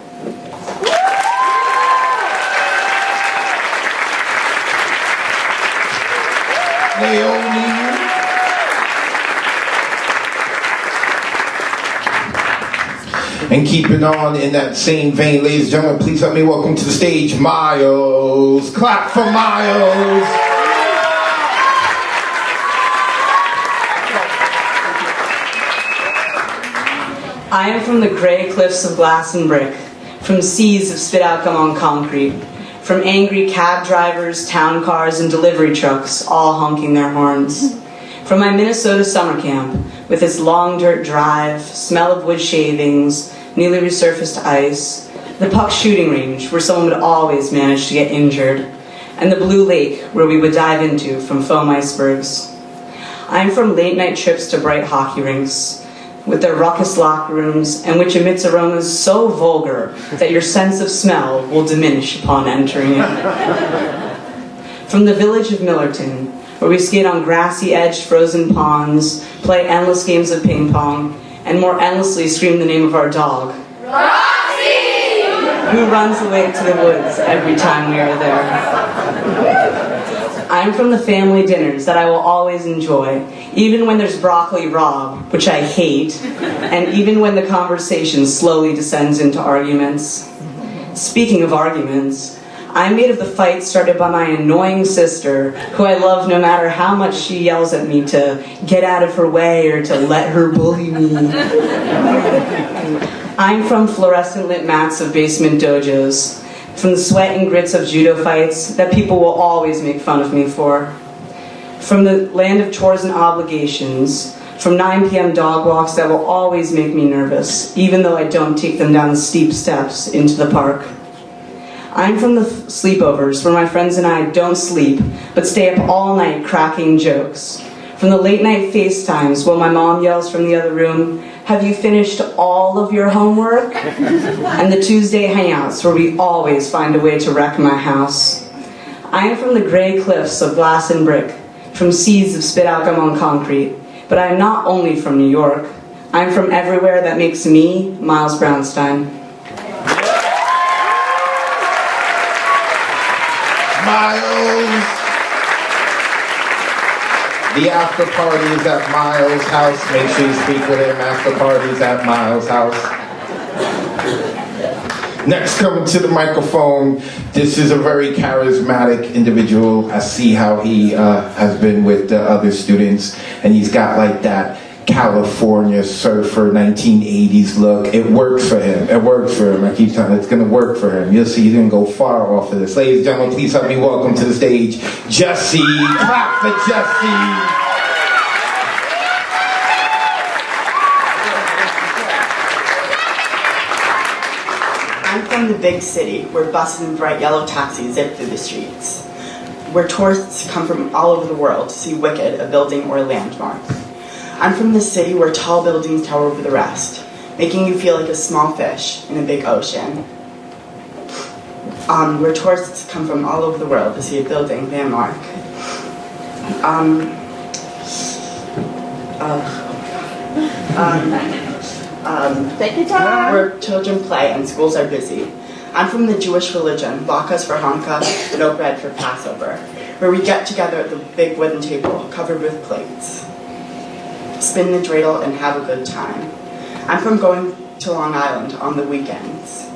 And keeping on in that same vein, ladies and gentlemen, please help me welcome to the stage, Miles. Clap for Miles. I am from the gray cliffs of glass and brick, from seas of spit outcome on concrete, from angry cab drivers, town cars, and delivery trucks, all honking their horns. From my Minnesota summer camp, with its long dirt drive, smell of wood shavings, newly resurfaced ice, the puck shooting range, where someone would always manage to get injured, and the blue lake, where we would dive into from foam icebergs. I am from late night trips to bright hockey rinks, with their raucous locker rooms, and which emits aromas so vulgar that your sense of smell will diminish upon entering it. From the village of Millerton, where we skate on grassy-edged frozen ponds, play endless games of ping pong, and more endlessly scream the name of our dog, Roxy! Who runs away to the woods every time we are there. I'm from the family dinners that I will always enjoy, even when there's broccoli raw, which I hate, and even when the conversation slowly descends into arguments. Speaking of arguments, I'm made of the fight started by my annoying sister, who I love no matter how much she yells at me to get out of her way or to let her bully me. I'm from fluorescent lit mats of basement dojos, from the sweat and grits of judo fights that people will always make fun of me for, from the land of chores and obligations, from 9 p.m. dog walks that will always make me nervous, even though I don't take them down the steep steps into the park. I'm from the sleepovers where my friends and I don't sleep, but stay up all night cracking jokes. From the late night FaceTimes while my mom yells from the other room, Have you finished all of your homework? And the Tuesday hangouts where we always find a way to wreck my house. I am from the gray cliffs of glass and brick, from seas of spit alchemy on concrete, but I am not only from New York. I am from everywhere that makes me Miles Brownstein. Miles! The after party is at Miles' house. Make sure you speak with him. After party is at Miles' house. Next, coming to the microphone, this is a very charismatic individual. I see how he has been with the other students, and he's got like that California surfer 1980s look. It works for him. It works for him. I keep telling you, it's going to work for him. You'll see he's going to go far off of this. Ladies and gentlemen, please help me welcome to the stage, Jesse. Clap for Jesse. I'm from the big city, where buses and bright yellow taxis zip through the streets, where tourists come from all over the world to see Wicked, a building or a landmark. I'm from the city where tall buildings tower over the rest, making you feel like a small fish in a big ocean. Where tourists come from all over the world to see a building landmark. Where children play and schools are busy. I'm from the Jewish religion, latkes for Hanukkah, no bread for Passover, where we get together at the big wooden table covered with plates, spin the dreidel and have a good time. I'm from going to Long Island on the weekends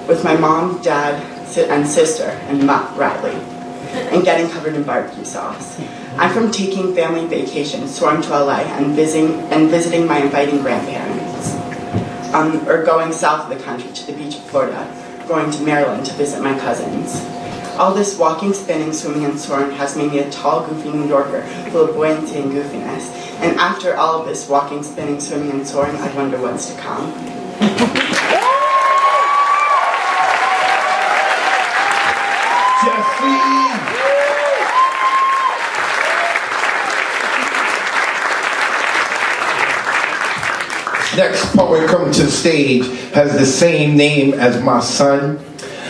with my mom, dad, and sister, and Mutt Riley, and getting covered in barbecue sauce. I'm from taking family vacations, touring to LA, and visiting my inviting grandparents. Or going south of the country to the beach of Florida, going to Maryland to visit my cousins. All this walking, spinning, swimming, and soaring has made me a tall, goofy New Yorker full of buoyancy and goofiness. And after all of this walking, spinning, swimming, and soaring, I wonder what's to come. Jesse! Next poet coming to the stage has the same name as my son,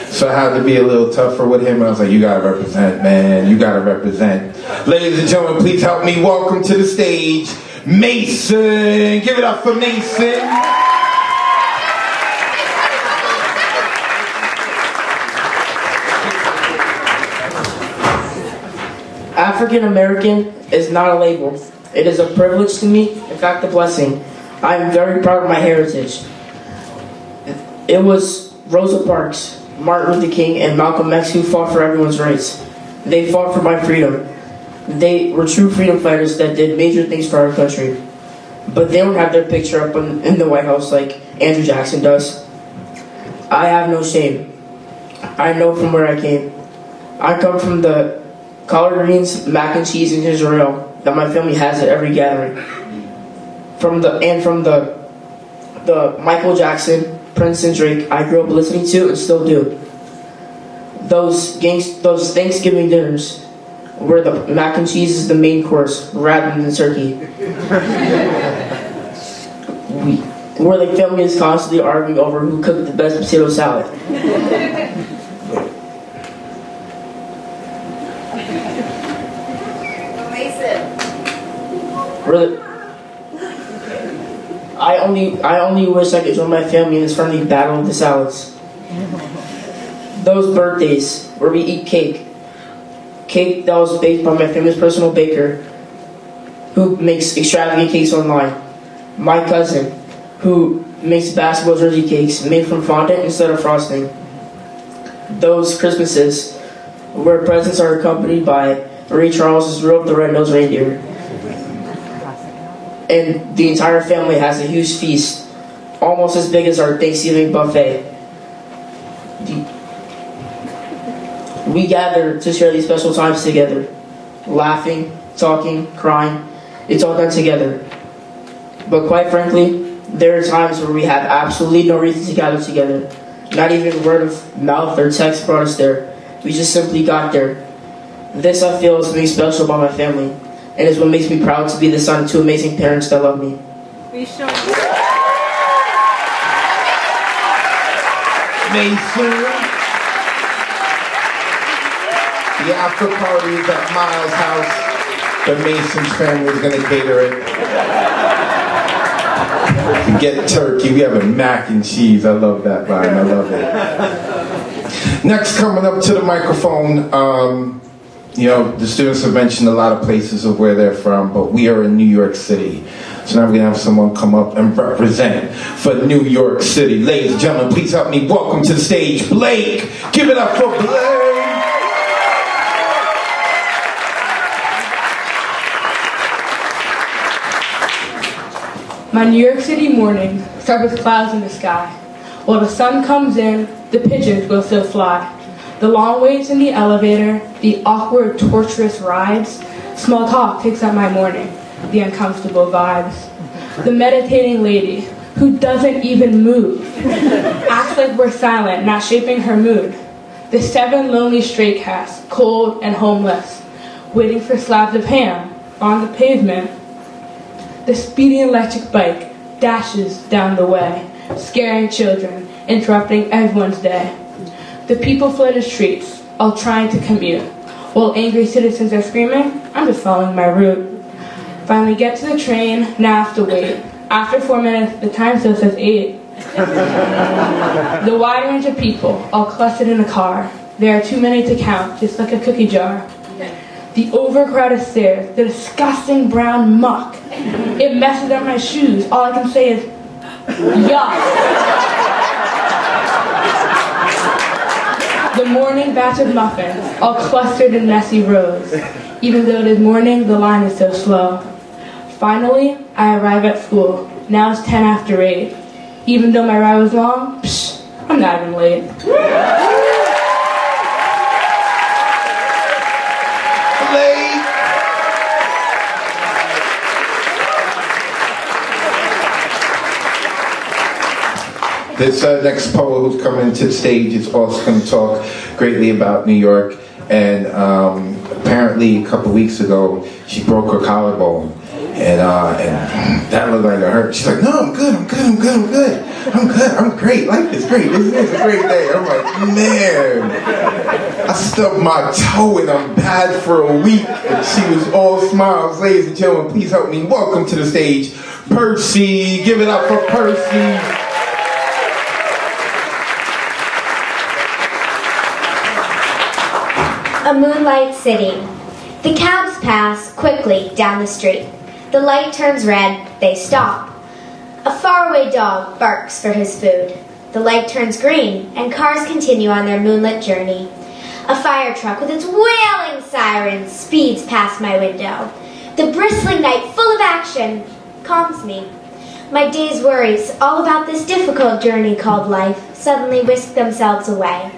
so I had to be a little tougher with him. I was like, you gotta represent, man, you gotta represent. Ladies and gentlemen, please help me welcome to the stage, Mason. Give it up for Mason. African American is not a label. It is a privilege to me, in fact a blessing. I am very proud of my heritage. It was Rosa Parks, Martin Luther King, and Malcolm X who fought for everyone's rights. They fought for my freedom. They were true freedom fighters that did major things for our country. But they don't have their picture up in the White House like Andrew Jackson does. I have no shame. I know from where I came. I come from the collard greens, mac and cheese, and ginger ale that my family has at every gathering. From the Michael Jackson, Prince, and Drake I grew up listening to and still do. Those Thanksgiving dinners where the mac and cheese is the main course rather than the turkey. Where the family is constantly arguing over who cooked the best potato salad. I only wish I could join my family in this friendly battle of the salads. Those birthdays where we eat cake that was baked by my family's personal baker who makes extravagant cakes online. My cousin who makes basketball jersey cakes made from fondant instead of frosting. Those Christmases where presents are accompanied by Ray Charles' Rudolph the Red-Nosed Reindeer. And the entire family has a huge feast, almost as big as our Thanksgiving buffet. We gather to share these special times together, laughing, talking, crying. It's all done together. But quite frankly, there are times where we have absolutely no reason to gather together. Not even word of mouth or text brought us there. We just simply got there. This, I feel, is something special about my family, and is what makes me proud to be the son of two amazing parents that love me. We show Mason. The after party is at Miles' house. The Mason's family is going to cater it. You get turkey. We have a mac and cheese. I love that line. I love it. Next, coming up to the microphone, the students have mentioned a lot of places of where they're from, but we are in New York City. So now we're going to have someone come up and represent for New York City. Ladies and gentlemen, please help me welcome to the stage, Blake. Give it up for Blake. My New York City morning starts with clouds in the sky. While the sun comes in, the pigeons will still fly. The long waits in the elevator, the awkward, torturous rides, small talk takes up my morning, the uncomfortable vibes. The meditating lady, who doesn't even move, acts like we're silent, not shaping her mood. The 7 lonely stray cats, cold and homeless, waiting for slabs of ham on the pavement. The speedy electric bike dashes down the way, scaring children, interrupting everyone's day. The people flood the streets, all trying to commute, while angry citizens are screaming, I'm just following my route. Finally get to the train, now I have to wait. After 4 minutes, the time still says 8. The wide range of people, all clustered in a car. There are too many to count, just like a cookie jar. The overcrowded stairs, the disgusting brown muck. It messes up my shoes. All I can say is, yuck. The morning batch of muffins, all clustered in messy rows. Even though it is morning, the line is so slow. Finally, I arrive at school. Now it's 10 after 8. Even though my ride was long, I'm not even late. This next poet who's coming to the stage is also going to talk greatly about New York. And apparently a couple weeks ago, she broke her collarbone. And that looked like it hurt. She's like, no, I'm good. I'm great. Life is great. This is a great day. I'm like, man, I stubbed my toe and I'm bad for a week. And she was all smiles. Ladies and gentlemen, please help me welcome to the stage, Percy. Give it up for Percy. A moonlight city. The cabs pass quickly down the street. The light turns red, they stop. A faraway dog barks for his food. The light turns green, and cars continue on their moonlit journey. A fire truck with its wailing sirens speeds past my window. The bristling night, full of action, calms me. My day's worries, all about this difficult journey called life, suddenly whisk themselves away.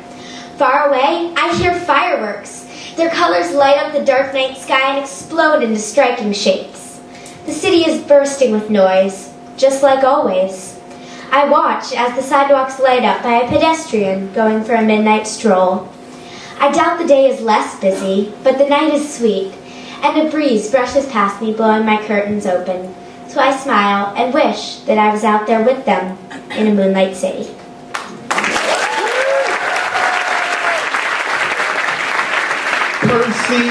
Far away, I hear fireworks. Their colors light up the dark night sky and explode into striking shapes. The city is bursting with noise, just like always. I watch as the sidewalks light up by a pedestrian going for a midnight stroll. I doubt the day is less busy, but the night is sweet, and a breeze brushes past me, blowing my curtains open. So I smile and wish that I was out there with them in a moonlight city. Percy,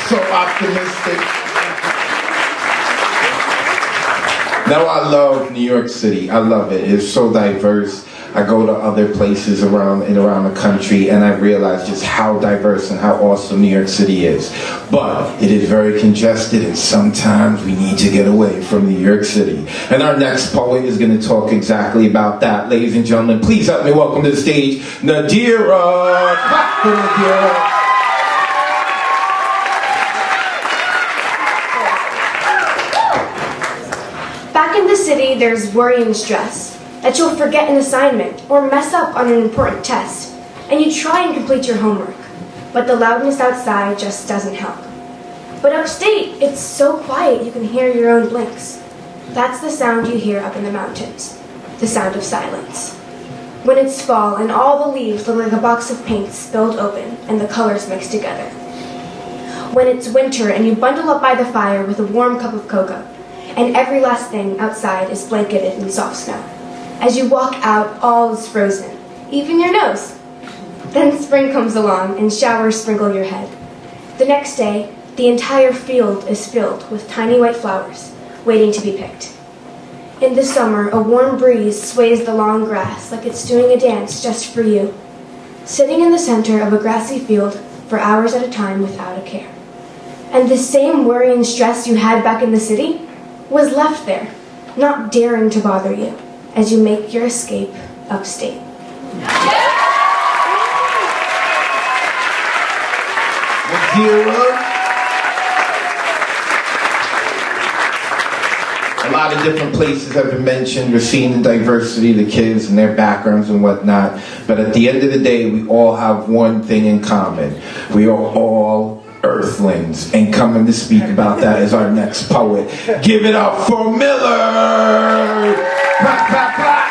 so optimistic. Now I love New York City. I love it. It's so diverse. I go to other places around the country and I realize just how diverse and how awesome New York City is. But it is very congested and sometimes we need to get away from New York City. And our next poet is going to talk exactly about that. Ladies and gentlemen, please help me welcome to the stage, Nadira. Clap for Nadira. Back in the city, there's worry and stress that you'll forget an assignment or mess up on an important test, and you try and complete your homework, but the loudness outside just doesn't help. But upstate, it's so quiet you can hear your own blinks. That's the sound you hear up in the mountains, the sound of silence. When it's fall and all the leaves look like a box of paint spilled open and the colors mixed together. When it's winter and you bundle up by the fire with a warm cup of cocoa, and every last thing outside is blanketed in soft snow. As you walk out, all is frozen, even your nose. Then spring comes along and showers sprinkle your head. The next day, the entire field is filled with tiny white flowers, waiting to be picked. In the summer, a warm breeze sways the long grass like it's doing a dance just for you, sitting in the center of a grassy field for hours at a time without a care. And the same worry and stress you had back in the city was left there, not daring to bother you, as you make your escape upstate. A lot of different places have been mentioned. We're seeing the diversity of the kids and their backgrounds and whatnot. But at the end of the day, we all have one thing in common. We are all earthlings. And coming to speak about that is our next poet. Give it up for Miller! Clap, clap, clap!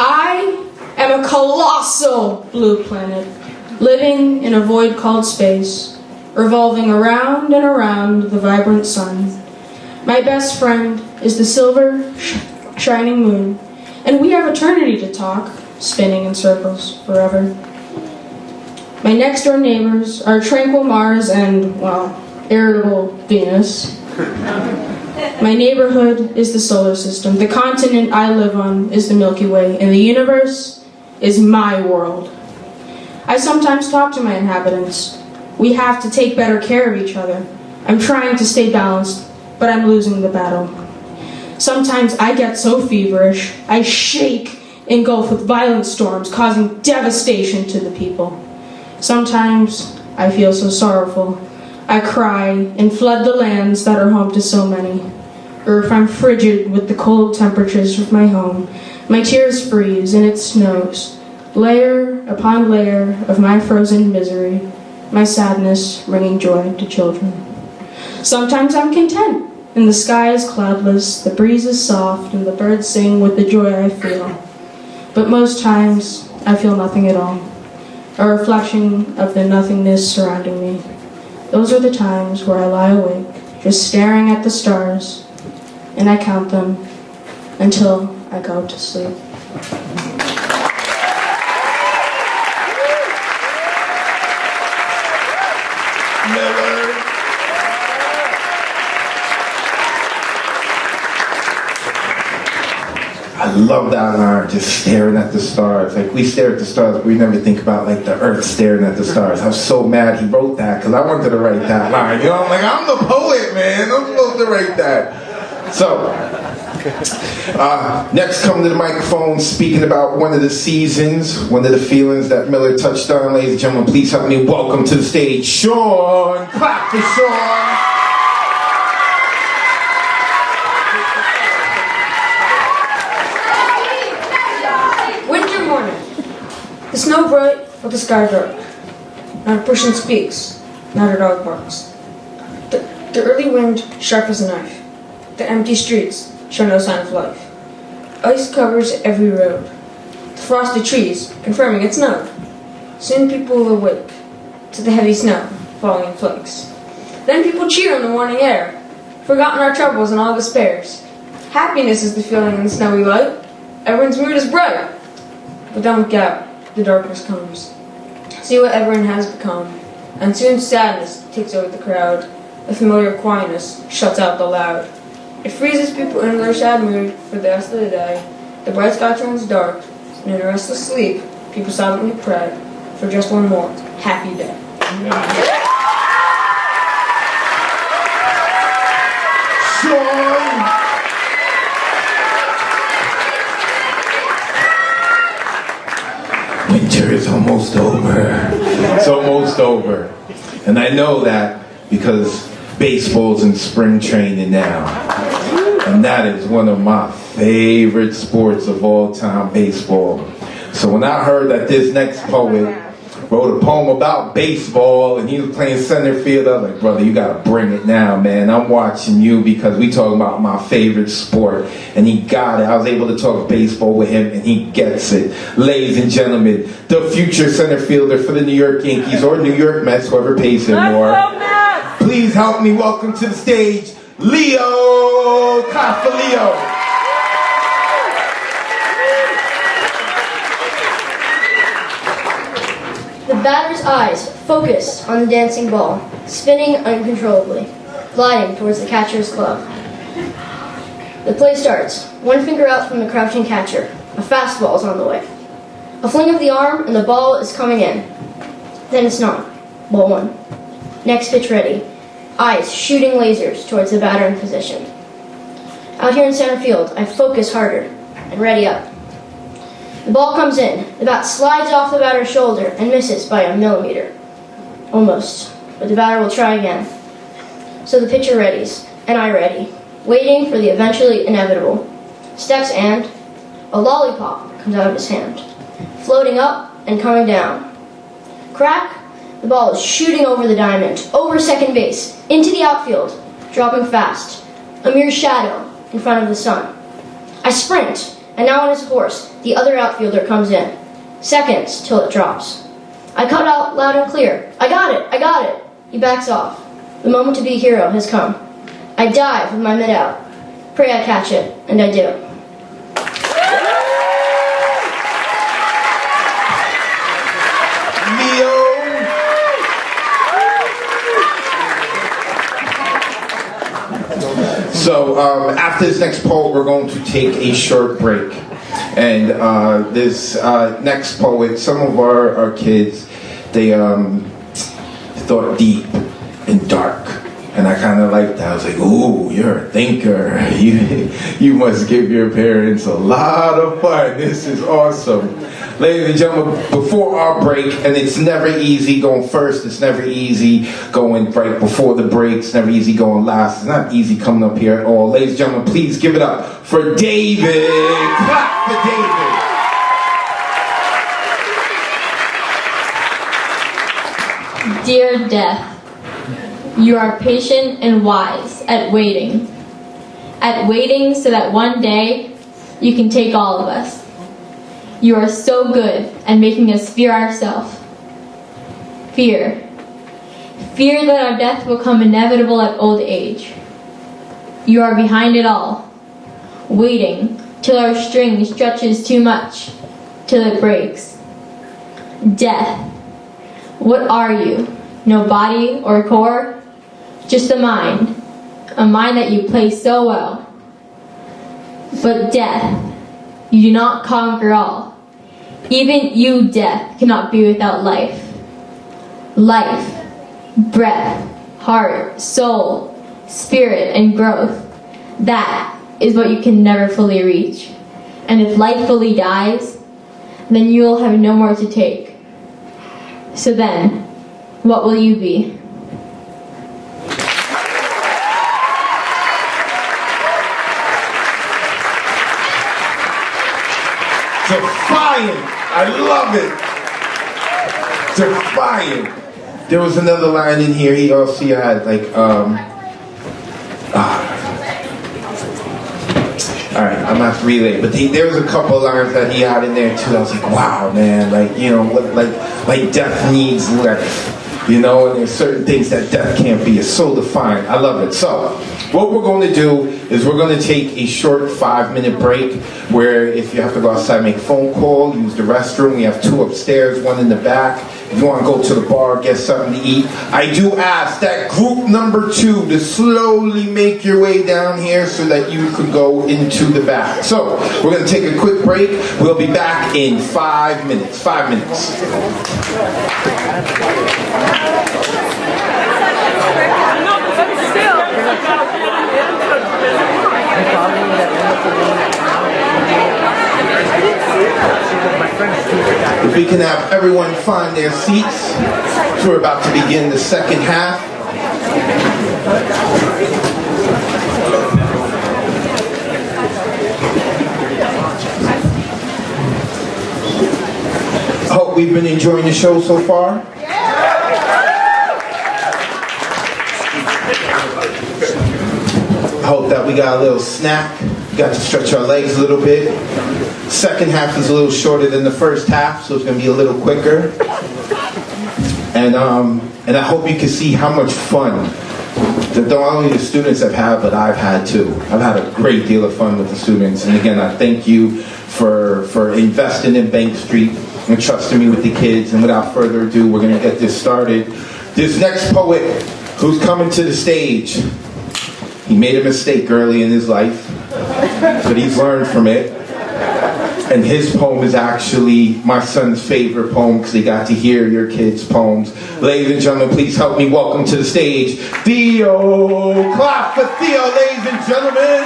I am a colossal blue planet, living in a void called space, revolving around and around the vibrant sun. My best friend is the silver, shining moon, and we have eternity to talk, spinning in circles forever. My next-door neighbors are tranquil Mars and, well, irritable Venus. My neighborhood is the solar system. The continent I live on is the Milky Way, and the universe is my world. I sometimes talk to my inhabitants. We have to take better care of each other. I'm trying to stay balanced, but I'm losing the battle. Sometimes I get so feverish, I shake, engulfed with violent storms, causing devastation to the people. Sometimes I feel so sorrowful, I cry and flood the lands that are home to so many. Or if I'm frigid with the cold temperatures of my home, my tears freeze and it snows, layer upon layer of my frozen misery, my sadness bringing joy to children. Sometimes I'm content, and the sky is cloudless, the breeze is soft, and the birds sing with the joy I feel. But most times, I feel nothing at all, a reflection of the nothingness surrounding me. Those are the times where I lie awake, just staring at the stars, and I count them until I go to sleep. I love that line, just staring at the stars. Like, we stare at the stars, but we never think about, like, the earth staring at the stars. I was so mad he wrote that, because I wanted to write that line. You know, I'm like, I'm the poet, man. I'm supposed to write that. So, next come to the microphone, speaking about one of the seasons, one of the feelings that Miller touched on. Ladies and gentlemen, please help me welcome to the stage, Sean. Clap for Sean. The snow bright, but the sky dark. Not a person speaks, not a dog barks. The early wind sharp as a knife. The empty streets show no sign of life. Ice covers every road. The frosty trees confirming it snowed. Soon people will awake to the heavy snow falling in flakes. Then people cheer in the morning air, forgotten our troubles and all despairs. Happiness is the feeling in the snowy light. Everyone's mood is bright. But then look out. The darkness comes. See what everyone has become, and soon sadness takes over the crowd. The familiar quietness shuts out the loud. It freezes people in their sad mood for the rest of the day. The bright sky turns dark, and in a restless sleep, people silently pray for just one more happy day. Winter is almost over. It's almost over. And I know that because baseball's in spring training now. And that is one of my favorite sports of all time, baseball. So when I heard that this next poet wrote a poem about baseball and he was playing center field, I was like, brother, you gotta bring it now, man. I'm watching you because we talking about my favorite sport. And he got it. I was able to talk baseball with him and he gets it. Ladies and gentlemen, the future center fielder for the New York Yankees or New York Mets, whoever pays him more. Please help me welcome to the stage, Leo. Clap for Leo. The batter's eyes focus on the dancing ball, spinning uncontrollably, gliding towards the catcher's glove. The play starts. One finger out from the crouching catcher. A fastball is on the way. A fling of the arm and the ball is coming in. Then it's not. Ball one. Next pitch ready. Eyes shooting lasers towards the batter in position. Out here in center field, I focus harder and ready up. The ball comes in. The bat slides off the batter's shoulder and misses by a millimeter. Almost. But the batter will try again. So the pitcher readies, and I ready, waiting for the eventually inevitable. Steps and a lollipop comes out of his hand, floating up and coming down. Crack! The ball is shooting over the diamond, over second base, into the outfield, dropping fast, a mere shadow in front of the sun. I sprint, and now on his horse, the other outfielder comes in. Seconds till it drops. I cut out loud and clear. I got it! I got it! He backs off. The moment to be a hero has come. I dive with my mitt out. Pray I catch it, and I do. So after this next poet, we're going to take a short break. And this next poet, some of our kids, they thought deep and dark. And I kind of liked that. I was like, ooh, you're a thinker. You must give your parents a lot of fun. This is awesome. Ladies and gentlemen, before our break, and it's never easy going first, it's never easy going right before the break, it's never easy going last, it's not easy coming up here at all. Ladies and gentlemen, please give it up for David. Clap for David. Dear Death, you are patient and wise at waiting so that one day you can take all of us. You are so good at making us fear ourselves. Fear that our death will come inevitable at old age. You are behind it all, waiting till our string stretches too much, till it breaks. Death, what are you? No body or core? Just a mind that you play so well. But death, you do not conquer all. Even you, death, cannot be without life. Life, breath, heart, soul, spirit, and growth. That is what you can never fully reach. And if life fully dies, then you will have no more to take. So then, what will you be? Defiant. I love it. Defiant. There was another line in here. He also had like, all right, I'm gonna have to relay, but there was a couple of lines that he had in there too. I was like, wow, man, like, you know, like death needs life. You know, and there's certain things that death can't be. It's so defined. I love it. So, what we're going to do is we're going to take a short 5-minute break where if you have to go outside, make a phone call, use the restroom. We have 2 upstairs, 1 in the back. If you want to go to the bar, get something to eat. I do ask that group number 2 to slowly make your way down here so that you can go into the back. So, we're going to take a quick break. We'll be back in 5 minutes. 5 minutes. If we can have everyone find their seats, we're about to begin the second half. Hope we've been enjoying the show so far. Hope that we got a little snack. Got to stretch our legs a little bit. Second half is a little shorter than the first half, so it's going to be a little quicker. And I hope you can see how much fun that not only the students have had, but I've had too. I've had a great deal of fun with the students. And again, I thank you for investing in Bank Street and trusting me with the kids. And without further ado, we're going to get this started. This next poet who's coming to the stage, he made a mistake early in his life, but he's learned from it. And his poem is actually my son's favorite poem because he got to hear your kids' poems. Ladies and gentlemen, please help me welcome to the stage Theo. Clap for Theo, ladies and gentlemen.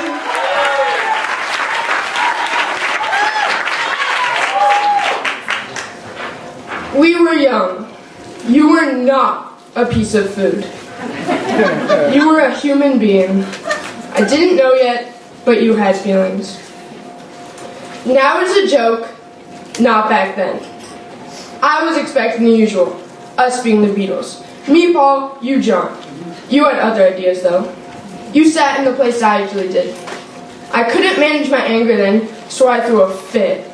We were young. You were not a piece of food. You were a human being. I didn't know yet, but you had feelings. Now it's a joke, not back then. I was expecting the usual, us being the Beatles. Me, Paul, you, John. You had other ideas, though. You sat in the place I usually did. I couldn't manage my anger then, so I threw a fit.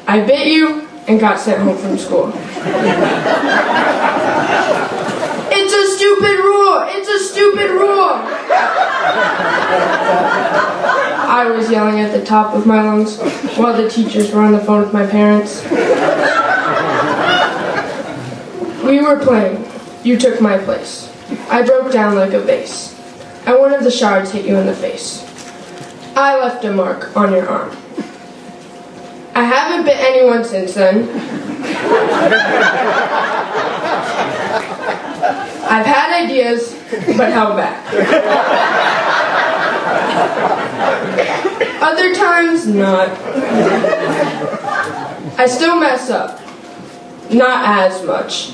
I bit you and got sent home from school. It's a stupid rule! It's a stupid rule! I was yelling at the top of my lungs while the teachers were on the phone with my parents. We were playing. You took my place. I broke down like a vase, and one of the shards hit you in the face. I left a mark on your arm. I haven't bit anyone since then. I've had ideas, but held back. Other times, not. I still mess up. Not as much.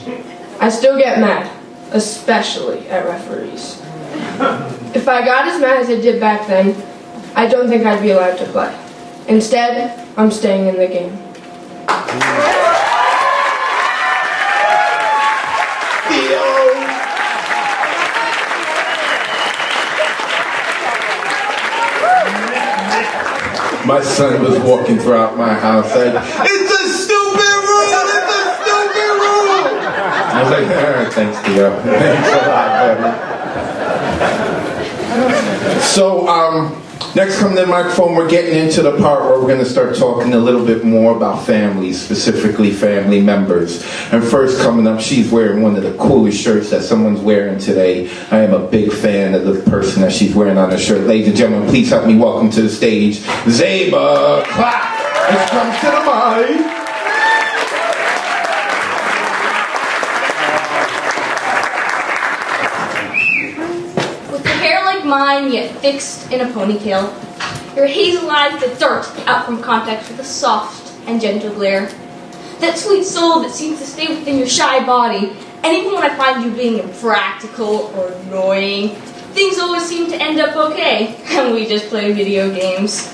I still get mad, especially at referees. If I got as mad as I did back then, I don't think I'd be allowed to play. Instead, I'm staying in the game. My son was walking throughout my house saying, "It's a stupid rule! It's a stupid rule!" I was like, all right, thanks, Theo. Thanks a lot, buddy. So, next coming to the microphone, we're getting into the part where we're going to start talking a little bit more about families, specifically family members. And first coming up, she's wearing one of the coolest shirts that someone's wearing today. I am a big fan of the person that she's wearing on her shirt. Ladies and gentlemen, please help me welcome to the stage, Zaba. Clap! Let's come to the mic. Mine, yet fixed in a ponytail. Your hazel eyes that dart out from contact with a soft and gentle glare. That sweet soul that seems to stay within your shy body, and even when I find you being impractical or annoying, things always seem to end up okay, and we just play video games.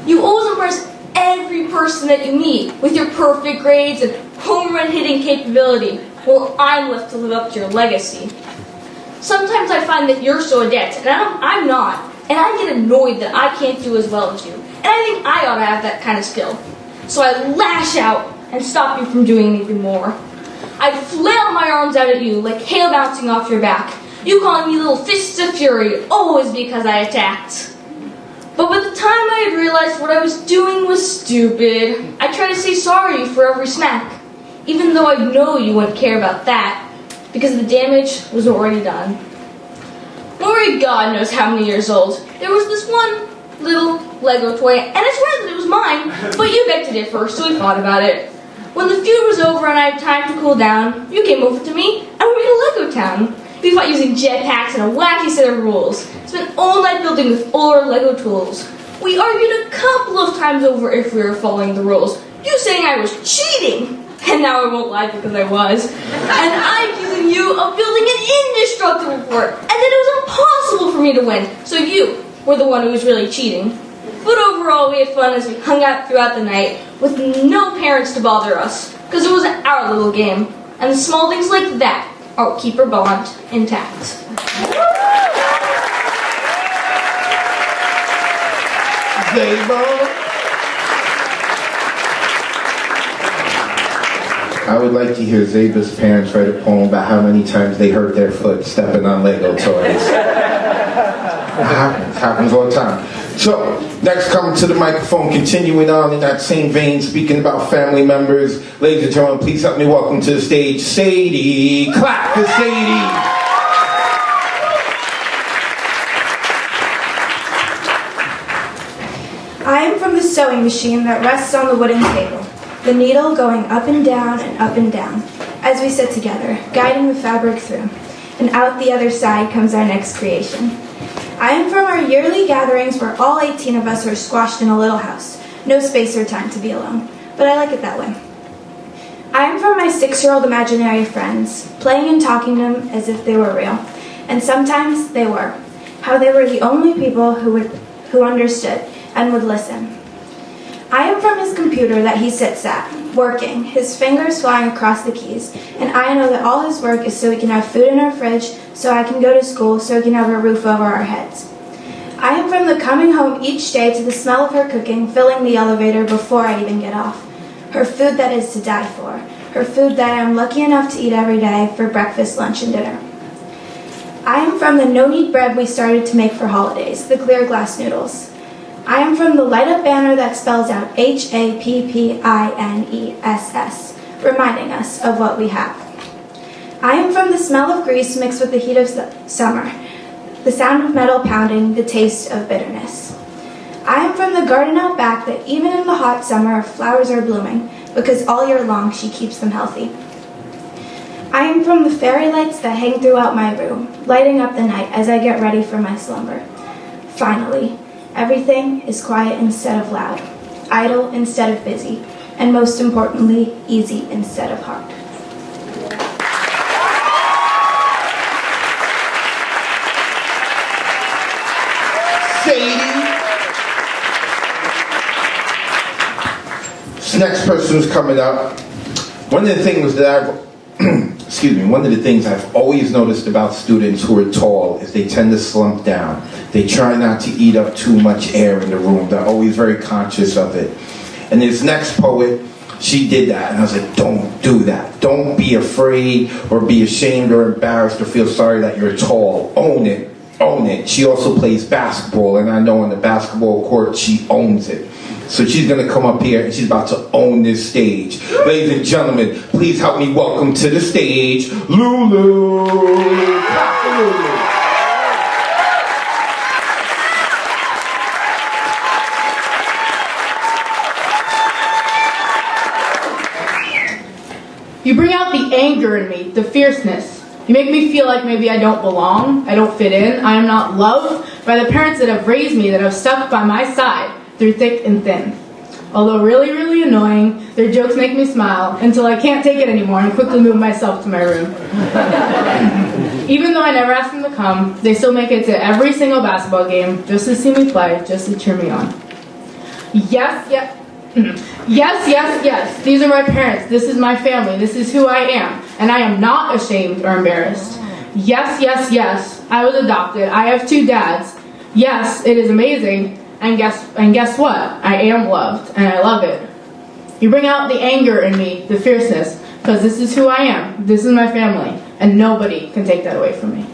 You always impress every person that you meet with your perfect grades and home run hitting capability, while I'm left to live up to your legacy. Sometimes I find that you're so adept, and I'm not, and I get annoyed that I can't do as well as you, and I think I ought to have that kind of skill. So I lash out and stop you from doing anything more. I flail my arms out at you like hail bouncing off your back, you calling me little fists of fury, always because I attacked. But by the time I had realized what I was doing was stupid, I tried to say sorry for every smack, even though I know you wouldn't care about that, because the damage was already done. When God knows how many years old, there was this one little Lego toy, and I swear that it was mine, but you begged to differ, so we fought about it. When the feud was over and I had time to cool down, you came over to me, and we made a Lego town. We fought using jetpacks and a wacky set of rules. Spent all night building with all our Lego tools. We argued a couple of times over if we were following the rules, you saying I was cheating. And now I won't lie because I was. And I'm accusing you of building an indestructible fort, and that it was impossible for me to win. So you were the one who was really cheating. But overall, we had fun as we hung out throughout the night with no parents to bother us, because it was our little game. And the small things like that are what keep our bond intact. Zaba. I would like to hear Zaba's parents write a poem about how many times they hurt their foot stepping on Lego toys. Happens all the time. So, next coming to the microphone, continuing on in that same vein, speaking about family members. Ladies and gentlemen, please help me welcome to the stage, Sadie. Clap for Sadie. I am from the sewing machine that rests on the wooden table, the needle going up and down as we sit together, guiding the fabric through. And out the other side comes our next creation. I am from our yearly gatherings where all 18 of us are squashed in a little house. No space or time to be alone, but I like it that way. I am from my 6-year-old imaginary friends, playing and talking to them as if they were real. And sometimes they were. How they were the only people who understood and would listen. I am from his computer that he sits at, working, his fingers flying across the keys, and I know that all his work is so we can have food in our fridge, so I can go to school, so we can have a roof over our heads. I am from the coming home each day to the smell of her cooking, filling the elevator before I even get off. Her food that is to die for. Her food that I am lucky enough to eat every day for breakfast, lunch, and dinner. I am from the no-knead bread we started to make for holidays, the clear glass noodles. I am from the light-up banner that spells out HAPPINESS, reminding us of what we have. I am from the smell of grease mixed with the heat of summer, the sound of metal pounding, the taste of bitterness. I am from the garden out back that even in the hot summer, flowers are blooming, because all year long she keeps them healthy. I am from the fairy lights that hang throughout my room, lighting up the night as I get ready for my slumber. Finally, everything is quiet instead of loud, idle instead of busy, and most importantly, easy instead of hard. Sadie. This next person who's coming up. One of the things that one of the things I've always noticed about students who are tall is they tend to slump down. They try not to eat up too much air in the room. They're always very conscious of it. And this next poet, she did that. And I was like, don't do that. Don't be afraid or be ashamed or embarrassed or feel sorry that you're tall. Own it. Own it. She also plays basketball, and I know on the basketball court she owns it. So she's going to come up here and she's about to own this stage. Ladies and gentlemen, please help me welcome to the stage, Lulu. Clap for Lulu. You bring out the anger in me, the fierceness. You make me feel like maybe I don't belong, I don't fit in, I am not loved by the parents that have raised me, that have stuck by my side through thick and thin. Although really, really annoying, their jokes make me smile until I can't take it anymore and quickly move myself to my room. Even though I never ask them to come, they still make it to every single basketball game just to see me play, just to cheer me on. Yes, these are my parents, this is my family, this is who I am, and I am not ashamed or embarrassed. Yes, I was adopted, I have 2 dads. Yes, it is amazing. And guess what? I am loved, and I love it. You bring out the anger in me, the fierceness, because this is who I am, this is my family, and nobody can take that away from me.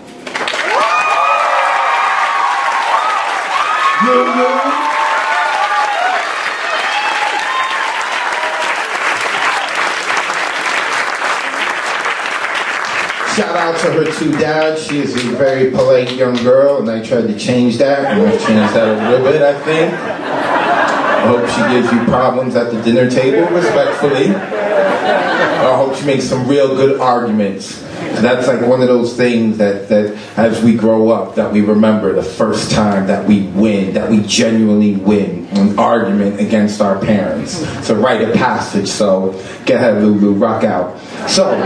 Shout out to her 2 dads. She is a very polite young girl, and I tried to change that, and I've changed that a little bit, I think. I hope she gives you problems at the dinner table, respectfully. I hope she makes some real good arguments. So that's like one of those things that as we grow up, that we remember the first time that we win, that we genuinely win an argument against our parents. It's a rite of passage, so go ahead, Lulu, rock out. So,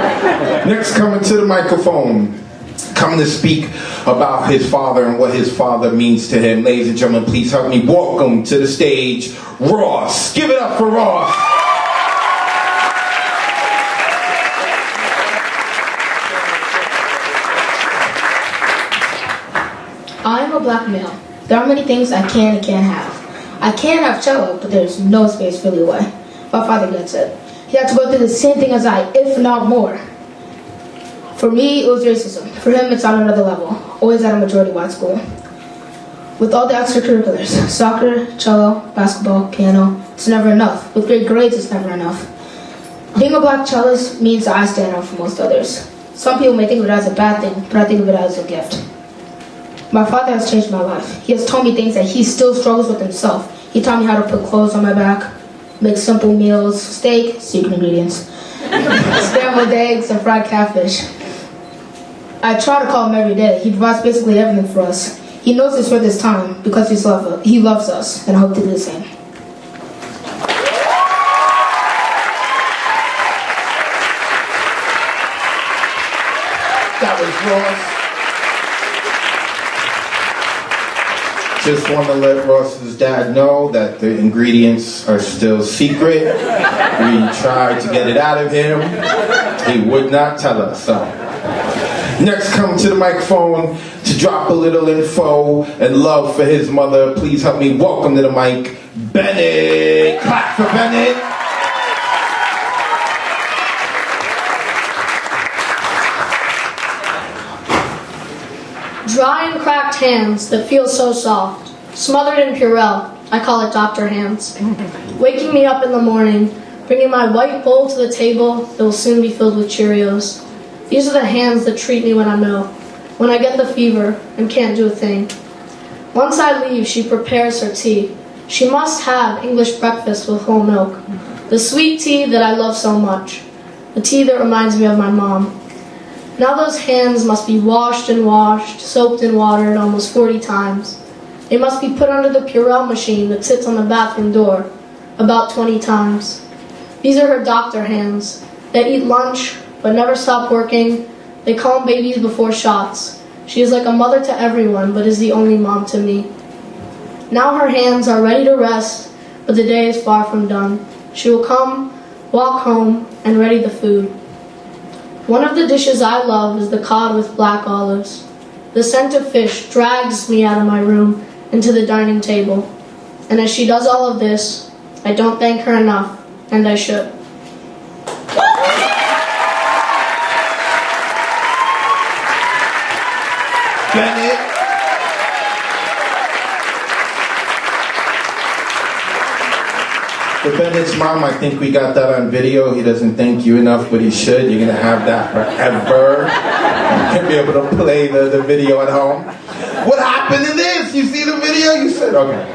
next coming to the microphone, coming to speak about his father and what his father means to him. Ladies and gentlemen, please help me welcome to the stage, Ross. Give it up for Ross. I am a black male. There are many things I can and can't have. I can have cello, but there's no space for leeway. My father gets it. He had to go through the same thing as I, if not more. For me, it was racism. For him, it's on another level. Always at a majority white school. With all the extracurriculars, soccer, cello, basketball, piano, it's never enough. With great grades, it's never enough. Being a black cellist means I stand out from most others. Some people may think of it as a bad thing, but I think of it as a gift. My father has changed my life. He has told me things that he still struggles with himself. He taught me how to put clothes on my back, make simple meals, steak, secret ingredients, scrambled eggs, and fried catfish. I try to call him every day. He provides basically everything for us. He knows it's worth his time because he loves us, and I hope to do the same. That was Ross. Just want to let Ross's dad know that the ingredients are still secret. We tried to get it out of him. He would not tell us, so. Next, come to the microphone to drop a little info and love for his mother. Please help me welcome to the mic, Bennett. Clap for Bennett. Dry and cracked hands that feel so soft, smothered in Purell, I call it Dr. Hands. Waking me up in the morning, bringing my white bowl to the table that will soon be filled with Cheerios. These are the hands that treat me when I'm ill, when I get the fever and can't do a thing. Once I leave, she prepares her tea. She must have English breakfast with whole milk, the sweet tea that I love so much, the tea that reminds me of my mom. Now those hands must be washed and washed, soaked and watered almost 40 times. They must be put under the Purell machine that sits on the bathroom door about 20 times. These are her doctor hands. They eat lunch, but never stop working. They calm babies before shots. She is like a mother to everyone, but is the only mom to me. Now her hands are ready to rest, but the day is far from done. She will come, walk home, and ready the food. One of the dishes I love is the cod with black olives. The scent of fish drags me out of my room into the dining table. And as she does all of this, I don't thank her enough, and I should. Bennett. For Bennett's mom, I think we got that on video. He doesn't thank you enough, but he should. You're going to have that forever. You'll be able to play the video at home. What happened to this? You see the video? You said, okay.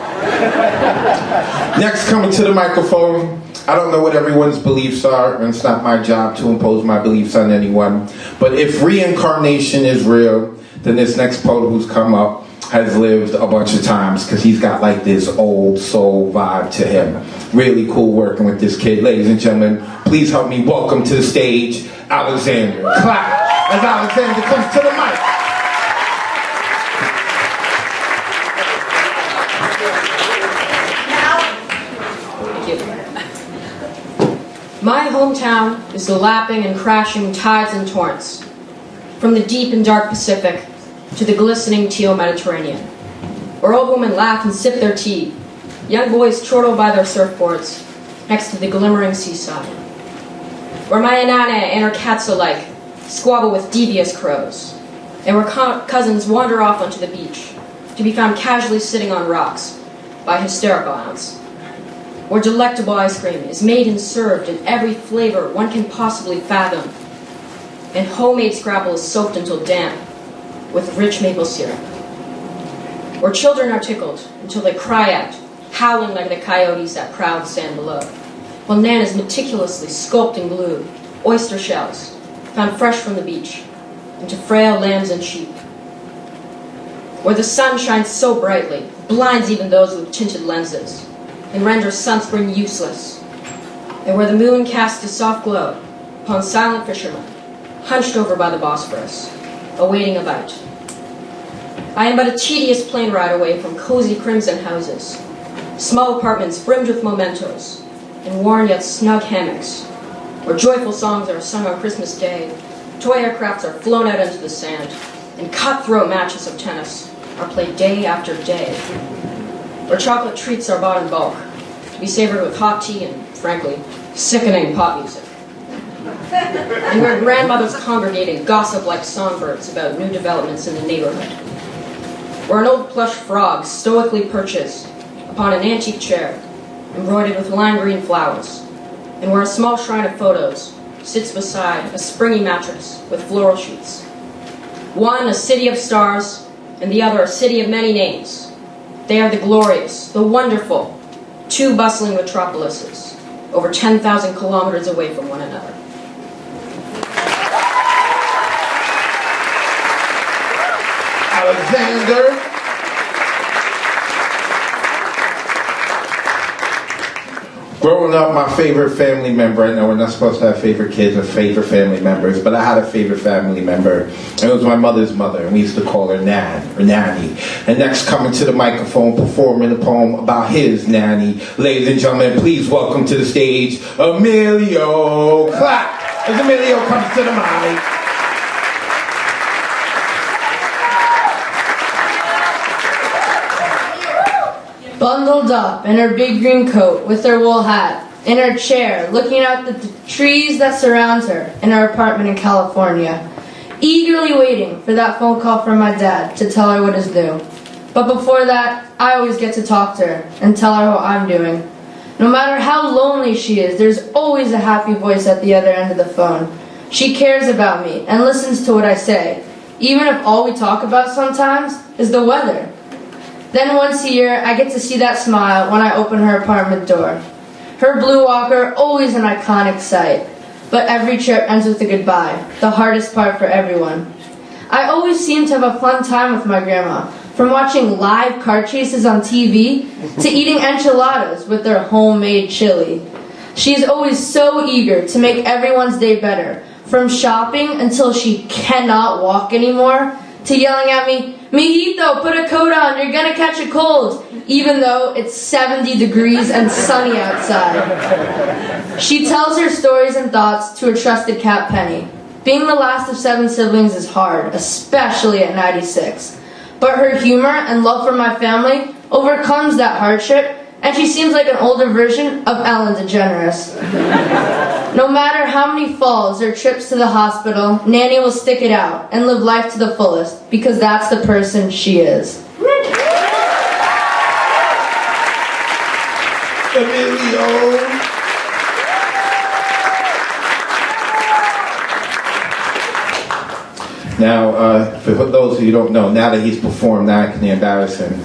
Next, coming to the microphone. I don't know what everyone's beliefs are, and it's not my job to impose my beliefs on anyone. But if reincarnation is real, then this next poet who's come up has lived a bunch of times because he's got like this old soul vibe to him. Really cool working with this kid. Ladies and gentlemen, please help me welcome to the stage, Alexander. Clap as Alexander comes to the mic. My hometown is the lapping and crashing tides and torrents, from the deep and dark Pacific to the glistening teal Mediterranean, where old women laugh and sip their tea, young boys chortle by their surfboards next to the glimmering seaside, where my Inanna and her cats alike squabble with devious crows, and where cousins wander off onto the beach to be found casually sitting on rocks by hysterical aunts, where delectable ice cream is made and served in every flavor one can possibly fathom, and homemade Scrabble is soaked until damp with rich maple syrup, where children are tickled until they cry out, howling like the coyotes that prowl the sand below, while Nan is meticulously sculpted in glue oyster shells found fresh from the beach into frail lambs and sheep, where the sun shines so brightly, blinds even those with tinted lenses, and renders sunscreen useless, and where the moon casts a soft glow upon silent fishermen hunched over by the Bosphorus, awaiting a bite. I am but a tedious plane ride away from cozy crimson houses, small apartments brimmed with mementos, and worn yet snug hammocks, where joyful songs are sung on Christmas Day, toy aircrafts are flown out into the sand, and cutthroat matches of tennis are played day after day, where chocolate treats are bought in bulk, to be savored with hot tea and, frankly, sickening pop music, and where grandmothers congregate and gossip like songbirds about new developments in the neighborhood. where an old plush frog stoically perches upon an antique chair embroidered with lime green flowers, and where a small shrine of photos sits beside a springy mattress with floral sheets. One a city of stars, and the other a city of many names. They are the glorious, the wonderful, two bustling metropolises, over 10,000 kilometers away from one another. Alexander. Growing up, my favorite family member, I know we're not supposed to have favorite kids or favorite family members, but I had a favorite family member, and it was my mother's mother, and we used to call her Nan, or Nanny. And next, coming to the microphone, performing a poem about his nanny. Ladies and gentlemen, please welcome to the stage, Emilio. Clap as Emilio comes to the mic. Bundled up in her big green coat with her wool hat, in her chair, looking out at the trees that surround her in her apartment in California, eagerly waiting for that phone call from my dad to tell her what is new. But before that, I always get to talk to her and tell her how I'm doing. No matter how lonely she is, there's always a happy voice at the other end of the phone. She cares about me and listens to what I say, even if all we talk about sometimes is the weather. Then once a year, I get to see that smile when I open her apartment door. Her blue walker, always an iconic sight. But every trip ends with a goodbye, the hardest part for everyone. I always seem to have a fun time with my grandma, from watching live car chases on TV to eating enchiladas with their homemade chili. She is always so eager to make everyone's day better, from shopping until she cannot walk anymore, to yelling at me, "Mijito, put a coat on, you're gonna catch a cold," even though it's 70 degrees and sunny outside. She tells her stories and thoughts to a trusted cat, Penny. Being the last of 7 siblings is hard, especially at 96. But her humor and love for my family overcomes that hardship, and she seems like an older version of Ellen DeGeneres. No matter how many falls or trips to the hospital, Nanny will stick it out and live life to the fullest, because that's the person she is. Emilio. Now, for those of you who don't know, now that he's performed, now I can embarrass him.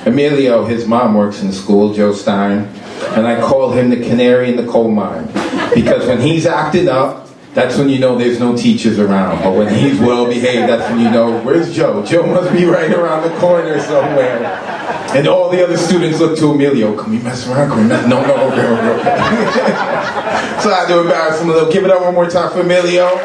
Emilio, his mom works in the school, Joe Stein, and I call him the canary in the coal mine, because when he's acting up, that's when you know there's no teachers around. But when he's well behaved, that's when you know, where's Joe? Joe must be right around the corner somewhere. And all the other students look to Emilio. Can we mess around? Can we mess? No, okay. So I had to embarrass him a little. Give it up one more time for Emilio.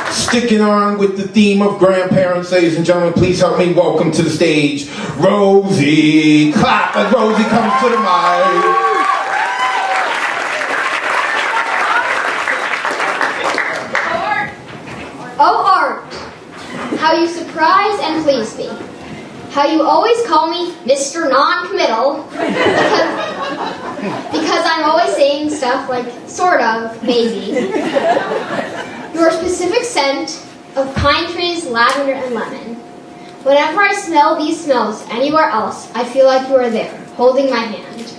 Sticking on with the theme of grandparents, ladies and gentlemen, please help me welcome to the stage, Rosie. Clap as Rosie comes to the mic. Oh, Art, how you surprise and please me. How you always call me Mr. Non-Committal, because I'm always saying stuff like, sort of, maybe. Your specific scent of pine trees, lavender, and lemon. Whenever I smell these smells anywhere else, I feel like you are there, holding my hand.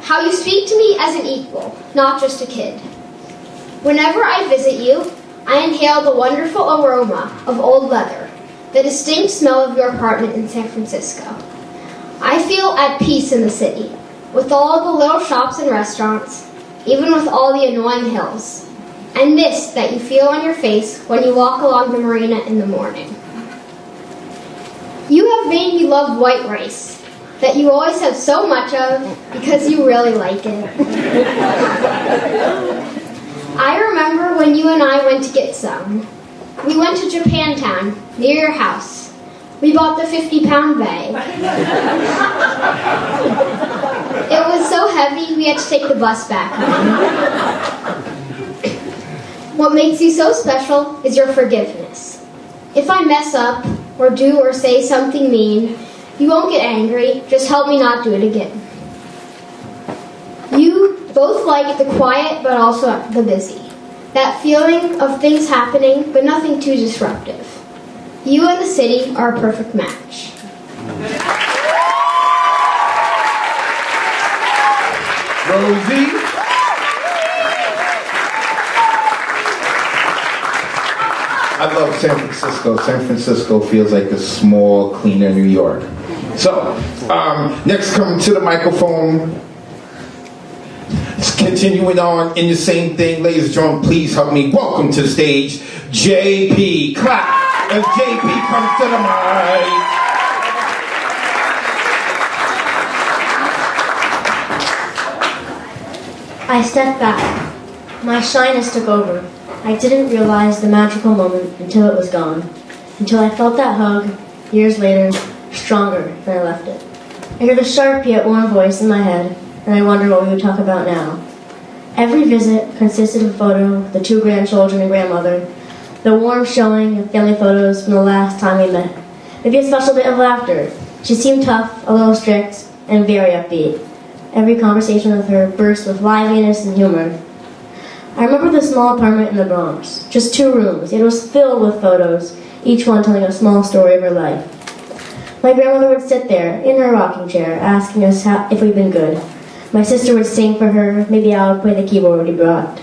How you speak to me as an equal, not just a kid. Whenever I visit you, I inhale the wonderful aroma of old leather, the distinct smell of your apartment in San Francisco. I feel at peace in the city, with all the little shops and restaurants, even with all the annoying hills. And mist that you feel on your face when you walk along the marina in the morning. You have made me love white rice, that you always have so much of because you really like it. I remember when you and I went to get some. We went to Japantown, near your house. We bought the 50-pound bag. It was so heavy we had to take the bus back home. What makes you so special is your forgiveness. If I mess up, or do or say something mean, you won't get angry, just help me not do it again. You both like the quiet, but also the busy. That feeling of things happening, but nothing too disruptive. You and the city are a perfect match. Rosie? I love San Francisco. San Francisco feels like a small, cleaner New York. So, next coming to the microphone, continuing on in the same thing, ladies and gentlemen, please help me welcome to the stage, JP. Clap as JP comes to the mic. I stepped back. My shyness took over. I didn't realize the magical moment until it was gone. Until I felt that hug, years later, stronger than I left it. I hear the sharp yet warm voice in my head, and I wonder what we would talk about now. Every visit consisted of a photo of the 2 grandchildren and grandmother, the warm showing of family photos from the last time we met. Maybe a special bit of laughter. She seemed tough, a little strict, and very upbeat. Every conversation with her burst with liveliness and humor. I remember the small apartment in the Bronx, just 2 rooms. It was filled with photos, each one telling a small story of her life. My grandmother would sit there, in her rocking chair, asking us if we'd been good. My sister would sing for her, maybe I would play the keyboard we brought.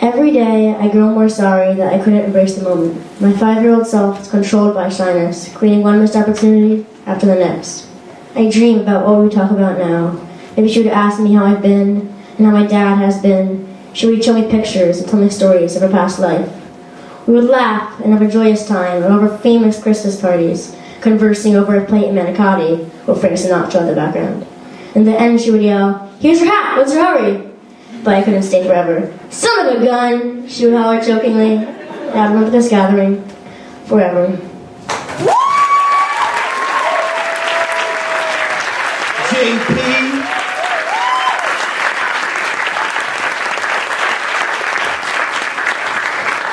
Every day, I grew more sorry that I couldn't embrace the moment. My 5-year-old self was controlled by shyness, cleaning one missed opportunity after the next. I dream about what we talk about now. Maybe she would ask me how I've been, and how my dad has been. She would show me pictures and tell me stories of her past life. We would laugh and have a joyous time over famous Christmas parties, conversing over a plate of manicotti with Frank Sinatra in the background. In the end, she would yell, "Here's your hat, what's your hurry?" But I couldn't stay forever. "Son of a gun," she would holler jokingly. I remember this gathering forever. JP.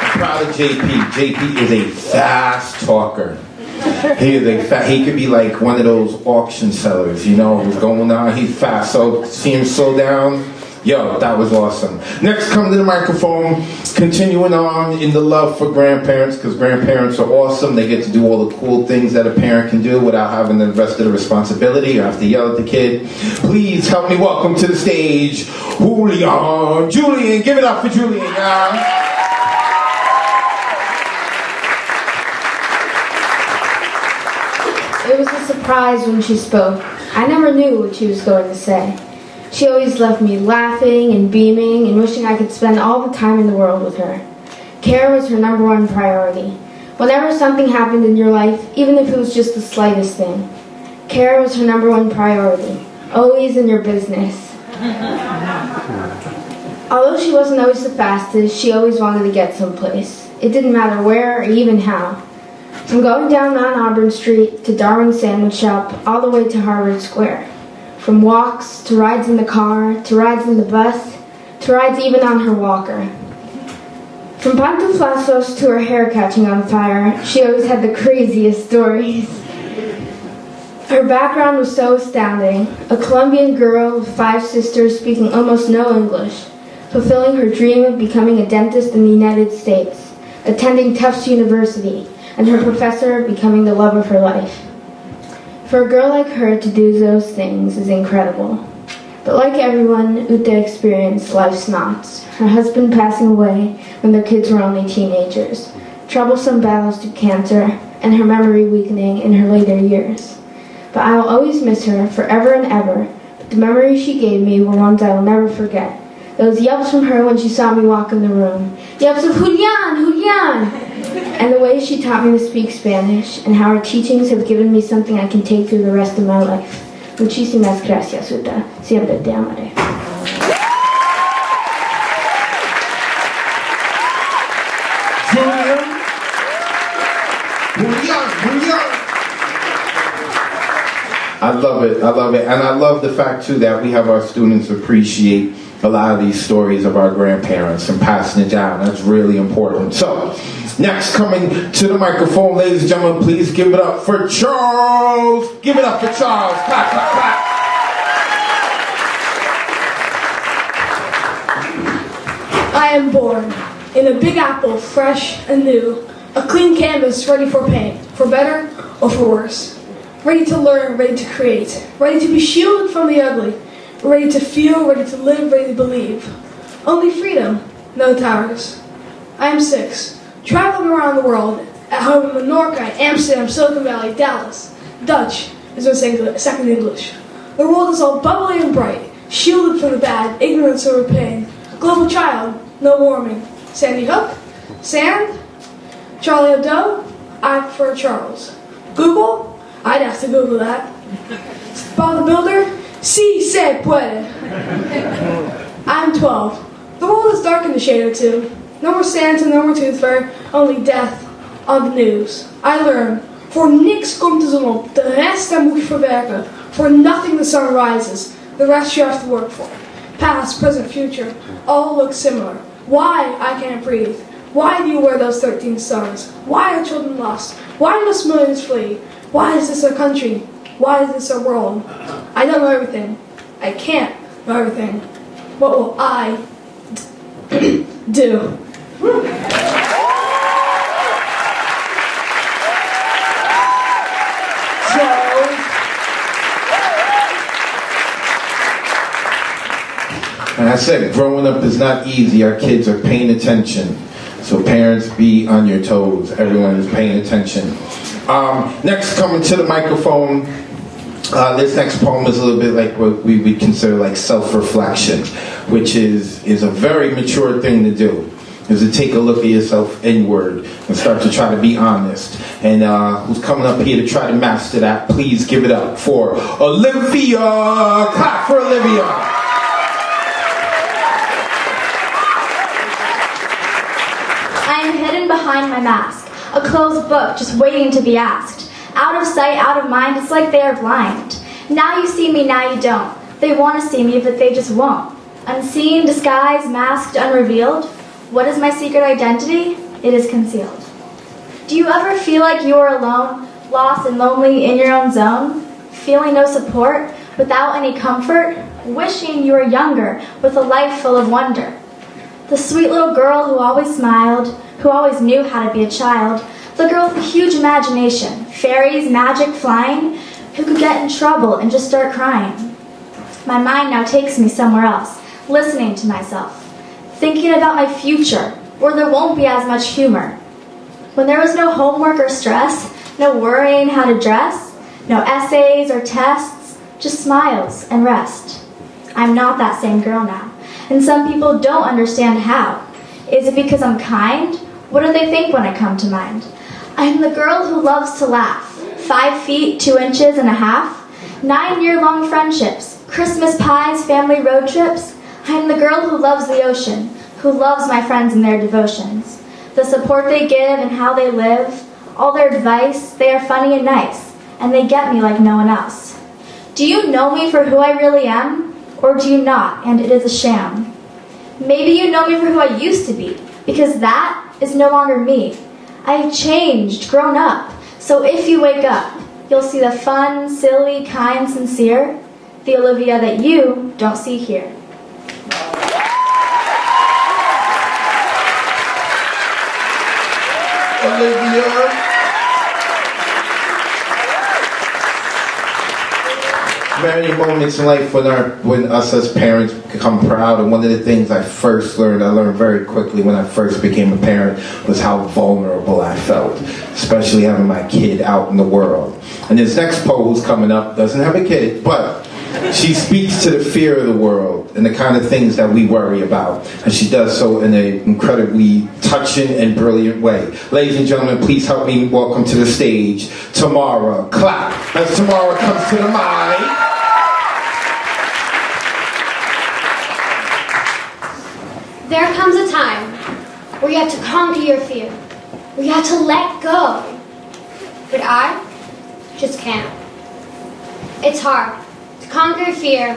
I'm proud of JP. JP is a fast talker. He could be like one of those auction sellers, you know, who's going on, he's fast. So see him slow down. Yo, that was awesome. Next, come to the microphone, continuing on in the love for grandparents, because grandparents are awesome. They get to do all the cool things that a parent can do without having the rest of the responsibility. You have to yell at the kid. Please help me welcome to the stage, Julian. Give it up for Julian, y'all. It was a surprise when she spoke. I never knew what she was going to say. She always left me laughing and beaming and wishing I could spend all the time in the world with her. Care was her #1 priority. Whenever something happened in your life, even if it was just the slightest thing, care was her #1 priority. Always in your business. Although she wasn't always the fastest, she always wanted to get someplace. It didn't matter where or even how. From going down Mount Auburn Street to Darwin's Sandwich Shop, all the way to Harvard Square. From walks, to rides in the car, to rides in the bus, to rides even on her walker. From pantuflasos to her hair catching on fire, she always had the craziest stories. Her background was so astounding. A Colombian girl with 5 sisters speaking almost no English, fulfilling her dream of becoming a dentist in the United States, attending Tufts University, and her professor becoming the love of her life. For a girl like her to do those things is incredible. But like everyone, Ute experienced life's knots. Her husband passing away when their kids were only teenagers, troublesome battles to cancer, and her memory weakening in her later years. But I will always miss her forever and ever. But the memories she gave me were ones I will never forget. Those yelps from her when she saw me walk in the room. Yelps of Julian, Julian! And the way she taught me to speak Spanish, and how her teachings have given me something I can take through the rest of my life. Muchísimas gracias, Uta. Siempre te amaré. I love it. And I love the fact, too, that we have our students appreciate a lot of these stories of our grandparents and passing it down. That's really important. So, next, coming to the microphone, ladies and gentlemen, please give it up for Charles. Give it up for Charles. Clap, clap, clap. I am born in a big apple, fresh and new, a clean canvas ready for paint, for better or for worse. Ready to learn, ready to create, ready to be shielded from the ugly, ready to feel, ready to live, ready to believe. Only freedom, no towers. I am 6, traveling around the world, at home in Menorca, Amsterdam, Silicon Valley, Dallas. Dutch is my second English. The world is all bubbly and bright, shielded from the bad, ignorance over pain. Global child, no warming. Sandy Hook, sand. Charlie Hebdo, I prefer Charles. Google, I'd have to Google that. Bob the Builder, si se puede. I'm 12. The world is dark in a shade or two. No more Santa, no more Tooth Fairy, only death on the news. I learn, voor niks komt de zon op, de rest daar moet je voor werken. For nothing the sun rises, the rest you have to work for. Past, present, future, all look similar. Why I can't breathe? Why do you wear those 13 stars? Why are children lost? Why must millions flee? Why is this our country? Why is this our world? I don't know everything. I can't know everything. What will I do? And I said, growing up is not easy. Our kids are paying attention. So parents, be on your toes. Everyone is paying attention. Next, coming to the microphone, this next poem is a little bit like what we would consider like self-reflection, which is a very mature thing to do, is to take a look at yourself inward and start to try to be honest. And who's coming up here to try to master that, please give it up for Olivia. Clap for Olivia. I am hidden behind my mask, a closed book just waiting to be asked. Out of sight, out of mind, it's like they are blind. Now you see me, now you don't. They want to see me, but they just won't. Unseen, disguised, masked, unrevealed. What is my secret identity? It is concealed. Do you ever feel like you are alone, lost and lonely in your own zone? Feeling no support, without any comfort? Wishing you were younger, with a life full of wonder. The sweet little girl who always smiled, who always knew how to be a child. The girl with a huge imagination, fairies, magic, flying, who could get in trouble and just start crying. My mind now takes me somewhere else, listening to myself, thinking about my future, where there won't be as much humor. When there was no homework or stress, no worrying how to dress, no essays or tests, just smiles and rest. I'm not that same girl now. And some people don't understand how. Is it because I'm kind? What do they think when I come to mind? I'm the girl who loves to laugh. 5 feet, 2 inches and a half. 9-year-long friendships. Christmas pies, family road trips. I'm the girl who loves the ocean, who loves my friends and their devotions. The support they give and how they live, all their advice, they are funny and nice, and they get me like no one else. Do you know me for who I really am? Or do you not, and it is a sham? Maybe you know me for who I used to be, because that is no longer me. I have changed, grown up, so if you wake up, you'll see the fun, silly, kind, sincere, the Olivia that you don't see here. Olivia. Many moments in life when us as parents become proud, and one of the things I learned very quickly when I first became a parent, was how vulnerable I felt, especially having my kid out in the world. And this next poem coming up doesn't have a kid, but she speaks to the fear of the world and the kind of things that we worry about, and she does so in an incredibly touching and brilliant way. Ladies and gentlemen, please help me welcome to the stage Tamara. Clap as Tamara comes to the mic. There comes a time where you have to conquer your fear, where you have to let go. But I just can't. It's hard to conquer fear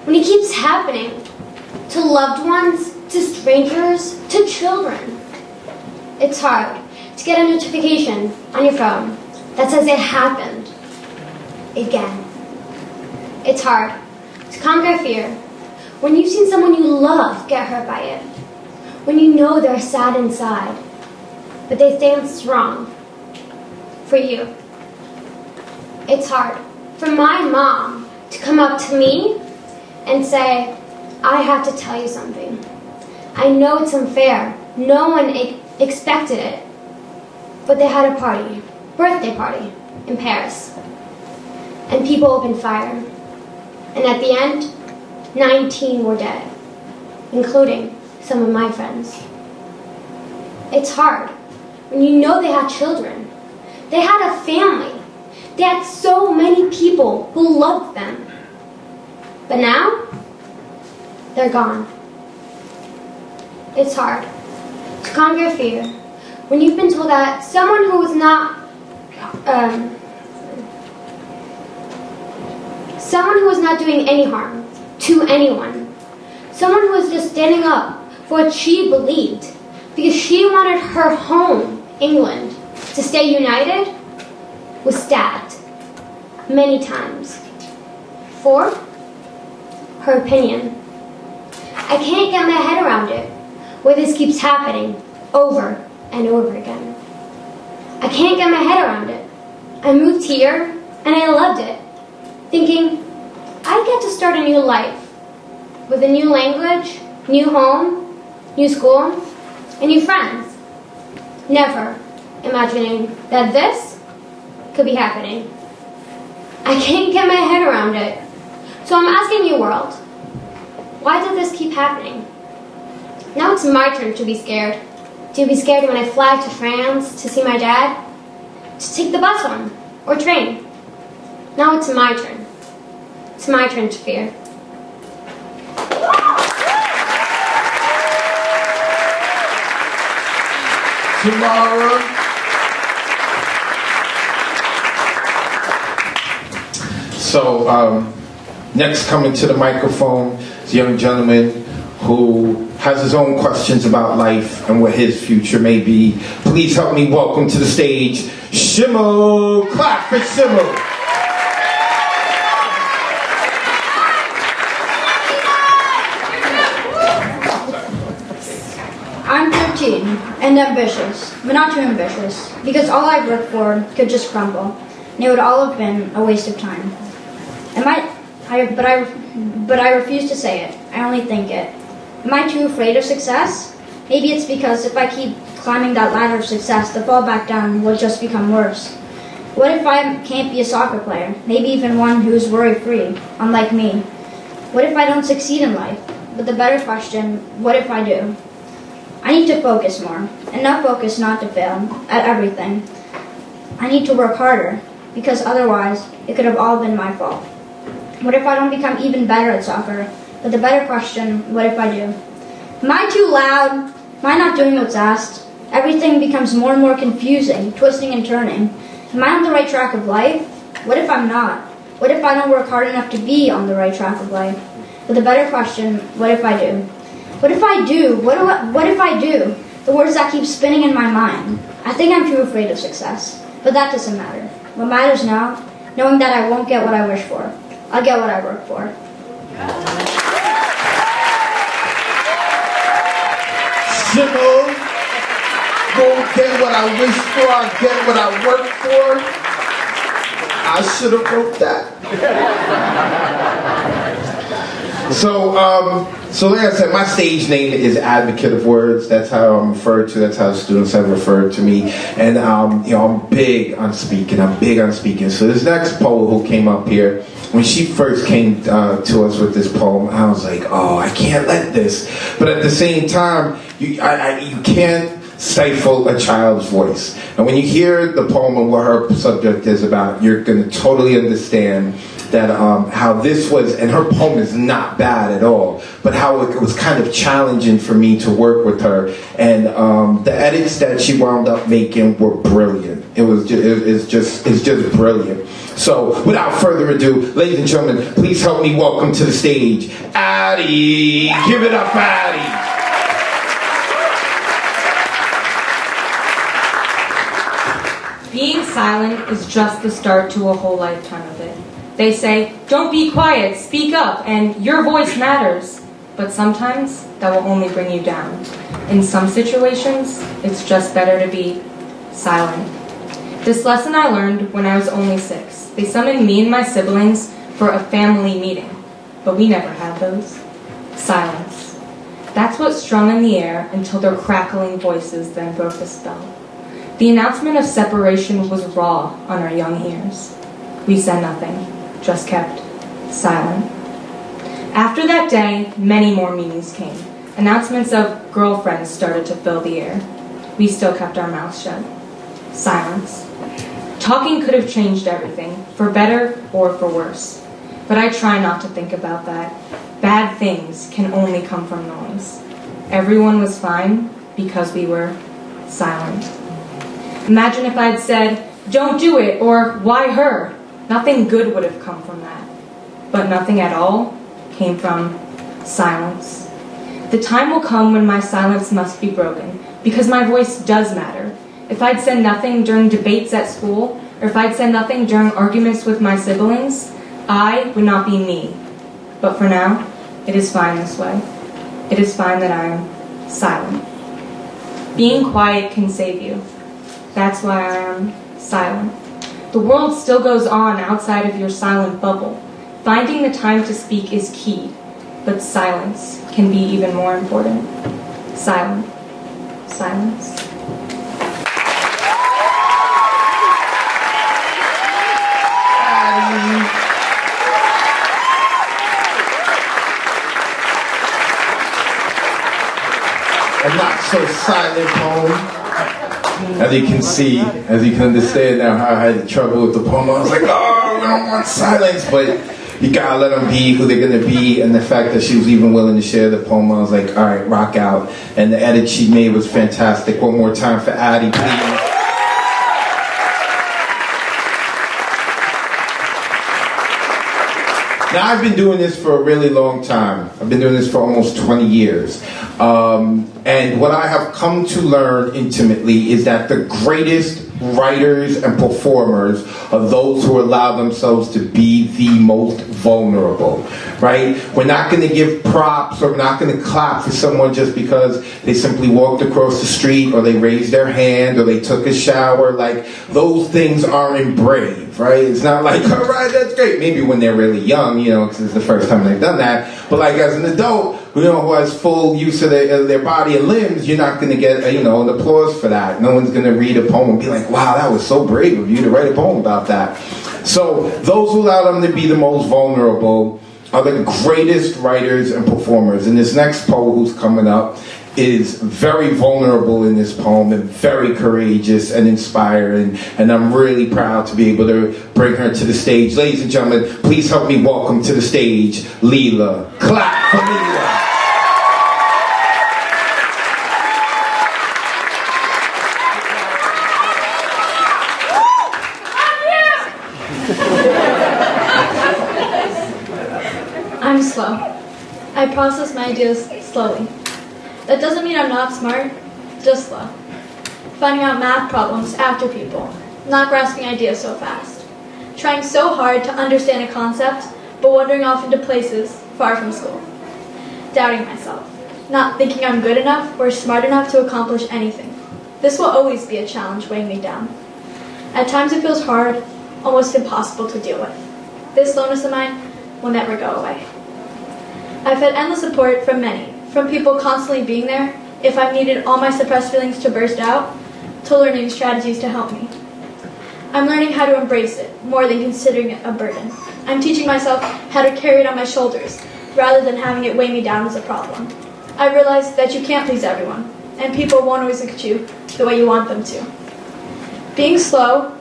when it keeps happening to loved ones, to strangers, to children. It's hard to get a notification on your phone that says it happened again. It's hard to conquer fear when you've seen someone you love get hurt by it. when you know they're sad inside, but they stand strong for you. It's hard for my mom to come up to me and say, I have to tell you something. I know it's unfair. No one expected it. But they had a party, birthday party, in Paris. And people opened fire. And at the end, 19 were dead, including some of my friends. It's hard when you know they had children. They had a family. They had so many people who loved them. But now, they're gone. It's hard to conquer fear when you've been told that someone who is not doing any harm to anyone, someone who was just standing up for what she believed because she wanted her home, England, to stay united, was stabbed many times for her opinion. I can't get my head around it, where this keeps happening over and over again. I can't get my head around it. I moved here and I loved it, thinking I get to start a new life with a new language, new home, new school, and new friends. Never imagining that this could be happening. I can't get my head around it. So I'm asking you, world, why did this keep happening? Now it's my turn to be scared. To be scared when I fly to France to see my dad, to take the bus home or train. Now it's my turn. It's my turn to fear. Tomorrow. So, next coming to the microphone is a young gentleman who has his own questions about life and what his future may be. Please help me welcome to the stage, Shimo. Clap for Shimo. I'm 13 and ambitious, but not too ambitious, because all I've worked for could just crumble, and it would all have been a waste of time. But I refuse to say it. I only think it. Am I too afraid of success? Maybe it's because if I keep climbing that ladder of success, the fall back down will just become worse. What if I can't be a soccer player? Maybe even one who's worry-free, unlike me. What if I don't succeed in life? But the better question, what if I do? I need to focus more. Enough focus not to fail at everything. I need to work harder, because otherwise it could have all been my fault. What if I don't become even better at soccer? But the better question, what if I do? Am I too loud? Am I not doing what's asked? Everything becomes more and more confusing, twisting and turning. Am I on the right track of life? What if I'm not? What if I don't work hard enough to be on the right track of life? But the better question, what if I do? What if I do? What if I do? The words that keep spinning in my mind. I think I'm too afraid of success. But that doesn't matter. What matters now, knowing that I won't get what I wish for. I'll get what I work for. Shimo, won't get what I wish for, I'll get what I work for. I should have wrote that. So like I said, my stage name is Advocate of Words. That's how I'm referred to. That's how students have referred to me. And I'm big on speaking. So this next poet who came up here, when she first came to us with this poem, I was like, oh, I can't let this. But at the same time, you can't stifle a child's voice. And when you hear the poem and what her subject is about, you're going to totally understand that how this was, and her poem is not bad at all, but how it was kind of challenging for me to work with her. And the edits that she wound up making were brilliant. It's just brilliant. So without further ado, ladies and gentlemen, please help me welcome to the stage, Addie. Give it up, Addie. Being silent is just the start to a whole lifetime of it. They say, don't be quiet, speak up, and your voice matters. But sometimes that will only bring you down. In some situations, it's just better to be silent. This lesson I learned when I was only 6. They summoned me and my siblings for a family meeting, but we never had those. Silence. That's what strung in the air until their crackling voices then broke the spell. The announcement of separation was raw on our young ears. We said nothing, just kept silent. After that day, many more meetings came. Announcements of girlfriends started to fill the air. We still kept our mouths shut. Silence. Talking could have changed everything, for better or for worse. But I try not to think about that. Bad things can only come from noise. Everyone was fine because we were silent. Imagine if I'd said, "Don't do it," or "Why her?" Nothing good would have come from that. But nothing at all came from silence. The time will come when my silence must be broken, because my voice does matter. If I'd said nothing during debates at school, or if I'd said nothing during arguments with my siblings, I would not be me. But for now, it is fine this way. It is fine that I am silent. Being quiet can save you. That's why I am silent. The world still goes on outside of your silent bubble. Finding the time to speak is key, but silence can be even more important. Silent. Silence. A not so silent poem. As you can see, as you can understand now how I had trouble with the poem. I was like, oh, I don't want silence, but you gotta let them be who they're gonna be. And the fact that she was even willing to share the poem, I was like, all right, rock out. And the edit she made was fantastic. One more time for Addie, please. Now, I've been doing this for a really long time. I've been doing this for almost 20 years. And what I have come to learn intimately is that the greatest writers and performers are those who allow themselves to be the most vulnerable, right? We're not going to give props, or we're not going to clap for someone just because they simply walked across the street, or they raised their hand, or they took a shower. Like, those things aren't brave, right? It's not like, all right, that's great. Maybe when they're really young, you know, because it's the first time they've done that. But like as an adult, you know, who has full use of their body and limbs, you're not going to get, an applause for that. No one's going to read a poem and be like, wow, that was so brave of you to write a poem about that. So those who allow them to be the most vulnerable are the greatest writers and performers. And this next poet who's coming up is very vulnerable in this poem and very courageous and inspiring. And I'm really proud to be able to bring her to the stage. Ladies and gentlemen, please help me welcome to the stage, Leela. Clap for Leela. I'm slow. I process my ideas slowly. That doesn't mean I'm not smart, just slow. Finding out math problems after people, not grasping ideas so fast. Trying so hard to understand a concept, but wandering off into places far from school. Doubting myself, not thinking I'm good enough or smart enough to accomplish anything. This will always be a challenge weighing me down. At times it feels hard, almost impossible to deal with. This slowness of mine will never go away. I've had endless support from many, from people constantly being there if I've needed all my suppressed feelings to burst out, to learning strategies to help me. I'm learning how to embrace it, more than considering it a burden. I'm teaching myself how to carry it on my shoulders, rather than having it weigh me down as a problem. I realize that you can't please everyone, and people won't always look at you the way you want them to. Being slow,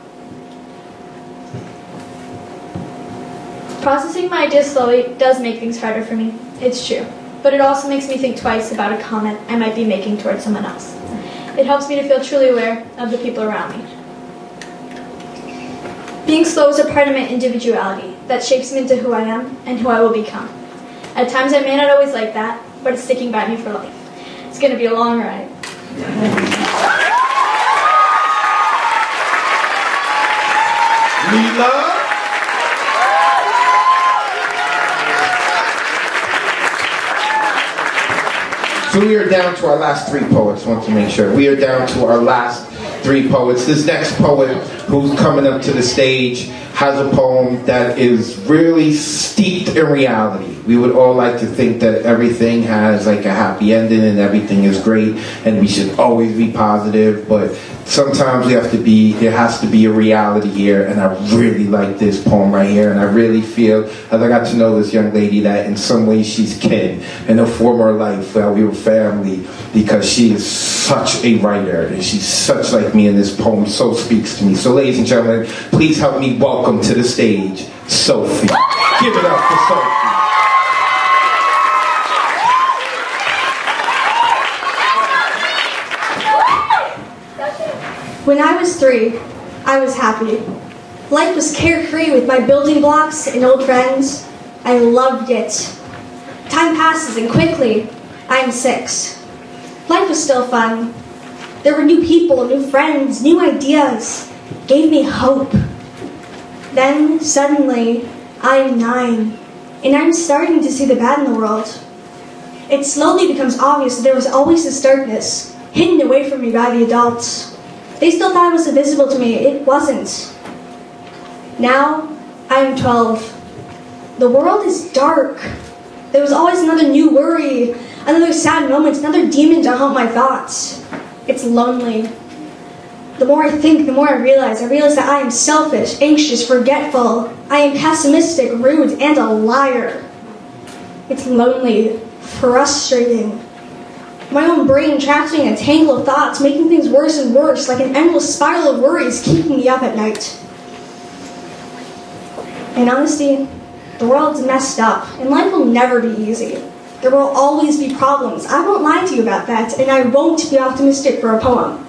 processing my ideas slowly does make things harder for me, it's true. But it also makes me think twice about a comment I might be making towards someone else. It helps me to feel truly aware of the people around me. Being slow is a part of my individuality that shapes me into who I am and who I will become. At times I may not always like that, but it's sticking by me for life. It's going to be a long ride. Leela. So we are down to our last 3 poets. Want to make sure we are down to our last 3 poets. This next poet who's coming up to the stage has a poem that is really steeped in reality. We would all like to think that everything has like a happy ending and everything is great and we should always be positive, but sometimes there has to be a reality here, and I really like this poem right here, and I really feel, as I got to know this young lady, that in some ways she's kin in a former life where we were family, because she is such a writer, and she's such like me, and this poem so speaks to me. So ladies and gentlemen, please help me welcome to the stage, Sophie. Give it up for Sophie. When I was 3, I was happy. Life was carefree with my building blocks and old friends. I loved it. Time passes and quickly, I am 6. Life was still fun. There were new people, new friends, new ideas. Gave me hope. Then, suddenly, I am 9, and I'm starting to see the bad in the world. It slowly becomes obvious that there was always this darkness, hidden away from me by the adults. They still thought it was invisible to me. It wasn't. Now, I am 12. The world is dark. There was always another new worry, another sad moment, another demon to haunt my thoughts. It's lonely. The more I think, the more I realize that I am selfish, anxious, forgetful. I am pessimistic, rude, and a liar. It's lonely, frustrating. My own brain traps me in a tangle of thoughts, making things worse and worse, like an endless spiral of worries keeping me up at night. In honesty, the world's messed up, and life will never be easy. There will always be problems. I won't lie to you about that, and I won't be optimistic for a poem,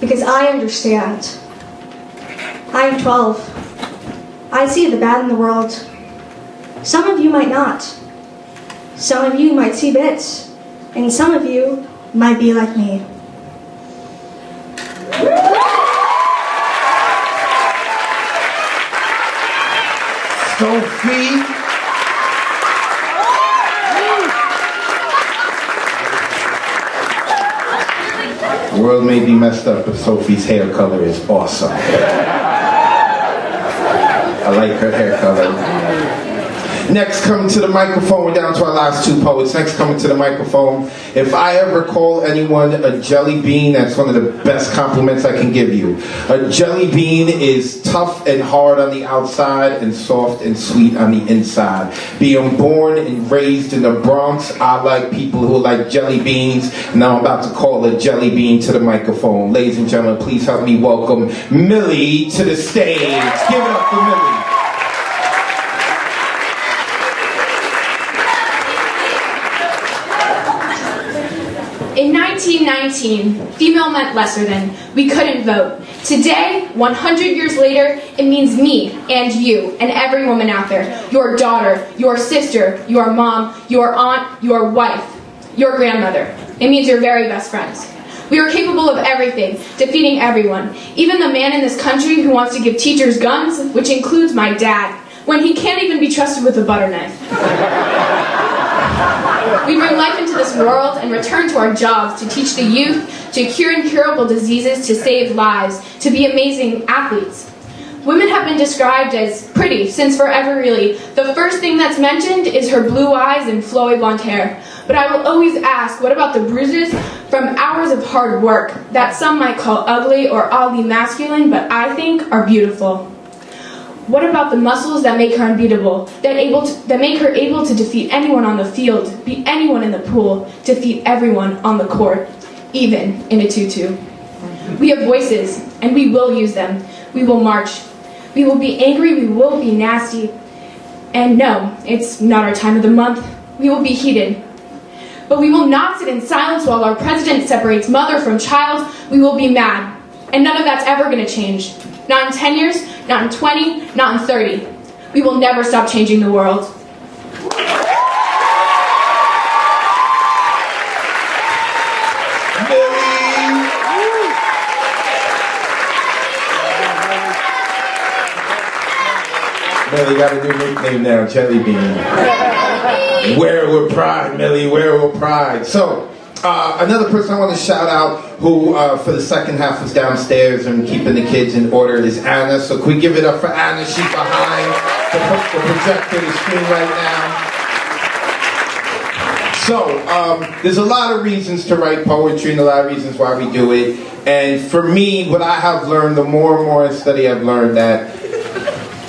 because I understand. I am 12. I see the bad in the world. Some of you might not. Some of you might see bits. And some of you might be like me. Sophie. The world may be messed up, but Sophie's hair color is awesome. I like her hair color. Next, coming to the microphone, we're down to our last 2 poets. Next, coming to the microphone, if I ever call anyone a jelly bean, that's one of the best compliments I can give you. A jelly bean is tough and hard on the outside and soft and sweet on the inside. Being born and raised in the Bronx, I like people who like jelly beans. Now I'm about to call a jelly bean to the microphone. Ladies and gentlemen, please help me welcome Millie to the stage. Give it up for Millie. In 1919, female meant lesser than. We couldn't vote. Today, 100 years later, it means me and you and every woman out there. Your daughter, your sister, your mom, your aunt, your wife, your grandmother. It means your very best friends. We are capable of everything, defeating everyone. Even the man in this country who wants to give teachers guns, which includes my dad, when he can't even be trusted with a butter knife. We bring life into this world and return to our jobs to teach the youth, to cure incurable diseases, to save lives, to be amazing athletes. Women have been described as pretty since forever, really. The first thing that's mentioned is her blue eyes and flowy blonde hair. But I will always ask, what about the bruises from hours of hard work that some might call ugly or oddly masculine, but I think are beautiful? What about the muscles that make her unbeatable, that make her able to defeat anyone on the field, beat anyone in the pool, defeat everyone on the court, even in a tutu? We have voices, and we will use them. We will march. We will be angry, we will be nasty. And no, it's not our time of the month. We will be heated. But we will not sit in silence while our president separates mother from child. We will be mad. And none of that's ever going to change. Not in 10 years, not in 20, not in 30. We will never stop changing the world. Millie got a new nickname now, Jelly Bean. Wear it with pride, Millie, wear it with pride. So, Another person I want to shout out who for the second half was downstairs and keeping the kids in order is Anna. So can we give it up for Anna? She's behind the projector, the screen right now. So, there's a lot of reasons to write poetry and a lot of reasons why we do it. And for me, what I have learned, the more and more I study, I've learned that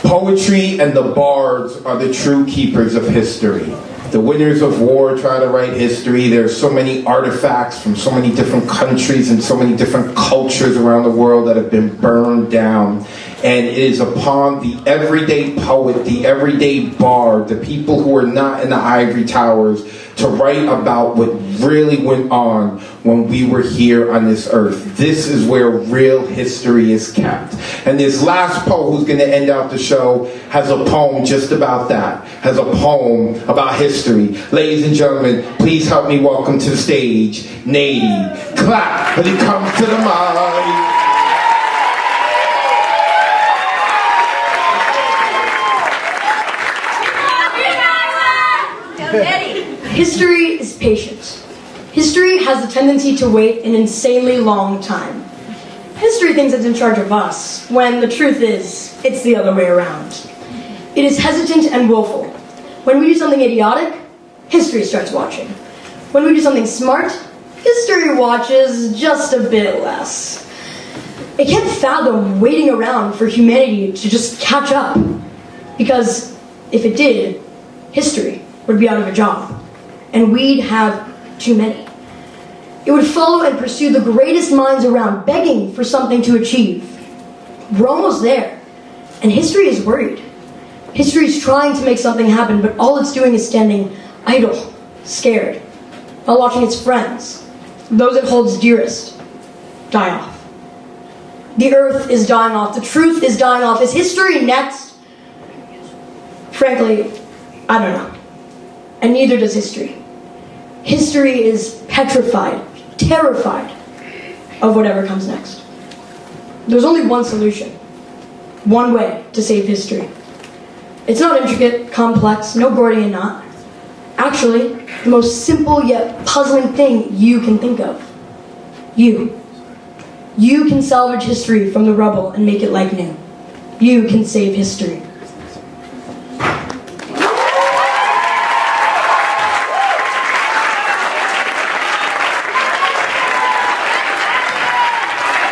poetry and the bards are the true keepers of history. The winners of war try to write history. There are so many artifacts from so many different countries and so many different cultures around the world that have been burned down. And it is upon the everyday poet, the everyday bard, the people who are not in the ivory towers, to write about what really went on when we were here on this earth. This is where real history is kept. And this last poet who's going to end out the show has a poem just about that. Has a poem about history. Ladies and gentlemen, please help me welcome to the stage, Nady. Clap when he comes to the mic. History is patient. History has a tendency to wait an insanely long time. History thinks it's in charge of us, when the truth is, it's the other way around. It is hesitant and willful. When we do something idiotic, history starts watching. When we do something smart, history watches just a bit less. It can't fathom waiting around for humanity to just catch up. Because if it did, history would be out of a job. And we'd have too many. It would follow and pursue the greatest minds around, begging for something to achieve. We're almost there, and history is worried. History is trying to make something happen, but all it's doing is standing idle, scared, while watching its friends, those it holds dearest, die off. The earth is dying off. The truth is dying off. Is history next? Frankly, I don't know. And neither does history. History is petrified, terrified of whatever comes next. There's only one solution, one way to save history. It's not intricate, complex, no Gordian knot. Actually, the most simple yet puzzling thing you can think of. You. You can salvage history from the rubble and make it like new. You can save history.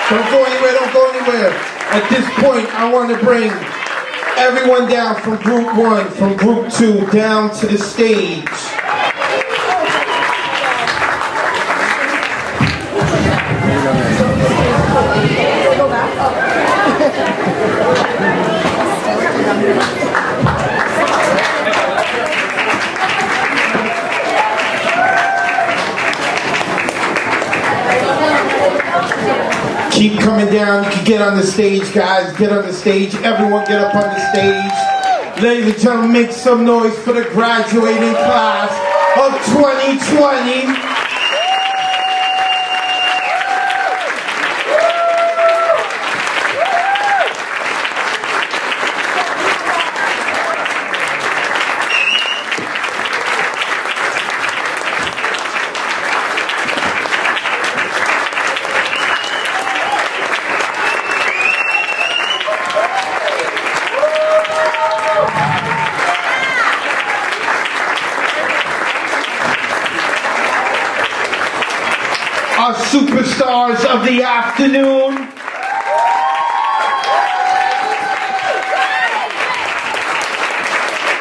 Don't go anywhere, don't go anywhere. At this point, I want to bring everyone down from group 1, from group 2, down to the stage. Keep coming down. You can get on the stage, guys. Get on the stage. Everyone get up on the stage. Ladies and gentlemen, make some noise for the graduating class of 2020. Our superstars of the afternoon.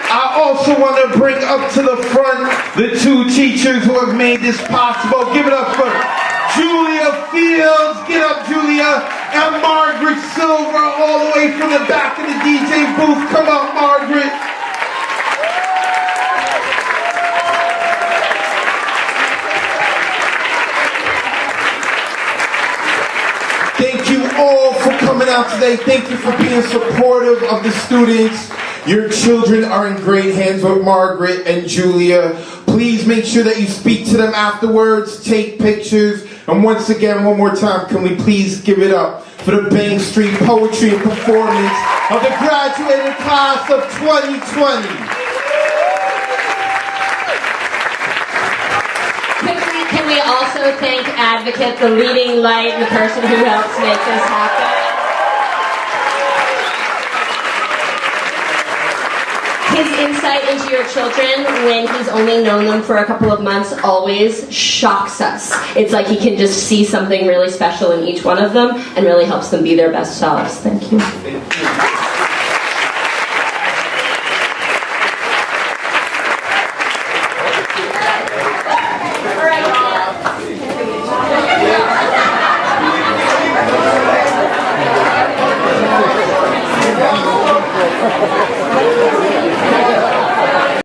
I also want to bring up to the front the 2 teachers who have made this possible. Give it up for Julia Fields. Get up, Julia. And Margaret Silver, all the way from the back of the DJ booth. Come up, Margaret. Thank you all for coming out today. Thank you for being supportive of the students. Your children are in great hands with Margaret and Julia. Please make sure that you speak to them afterwards, take pictures, and once again, one more time, can we please give it up for the Bank Street Poetry and Performance of the graduating class of 2020. Can we also also thank Advocate, the leading light, and the person who helps make this happen. His insight into your children when he's only known them for a couple of months always shocks us. It's like he can just see something really special in each one of them and really helps them be their best selves. Thank you.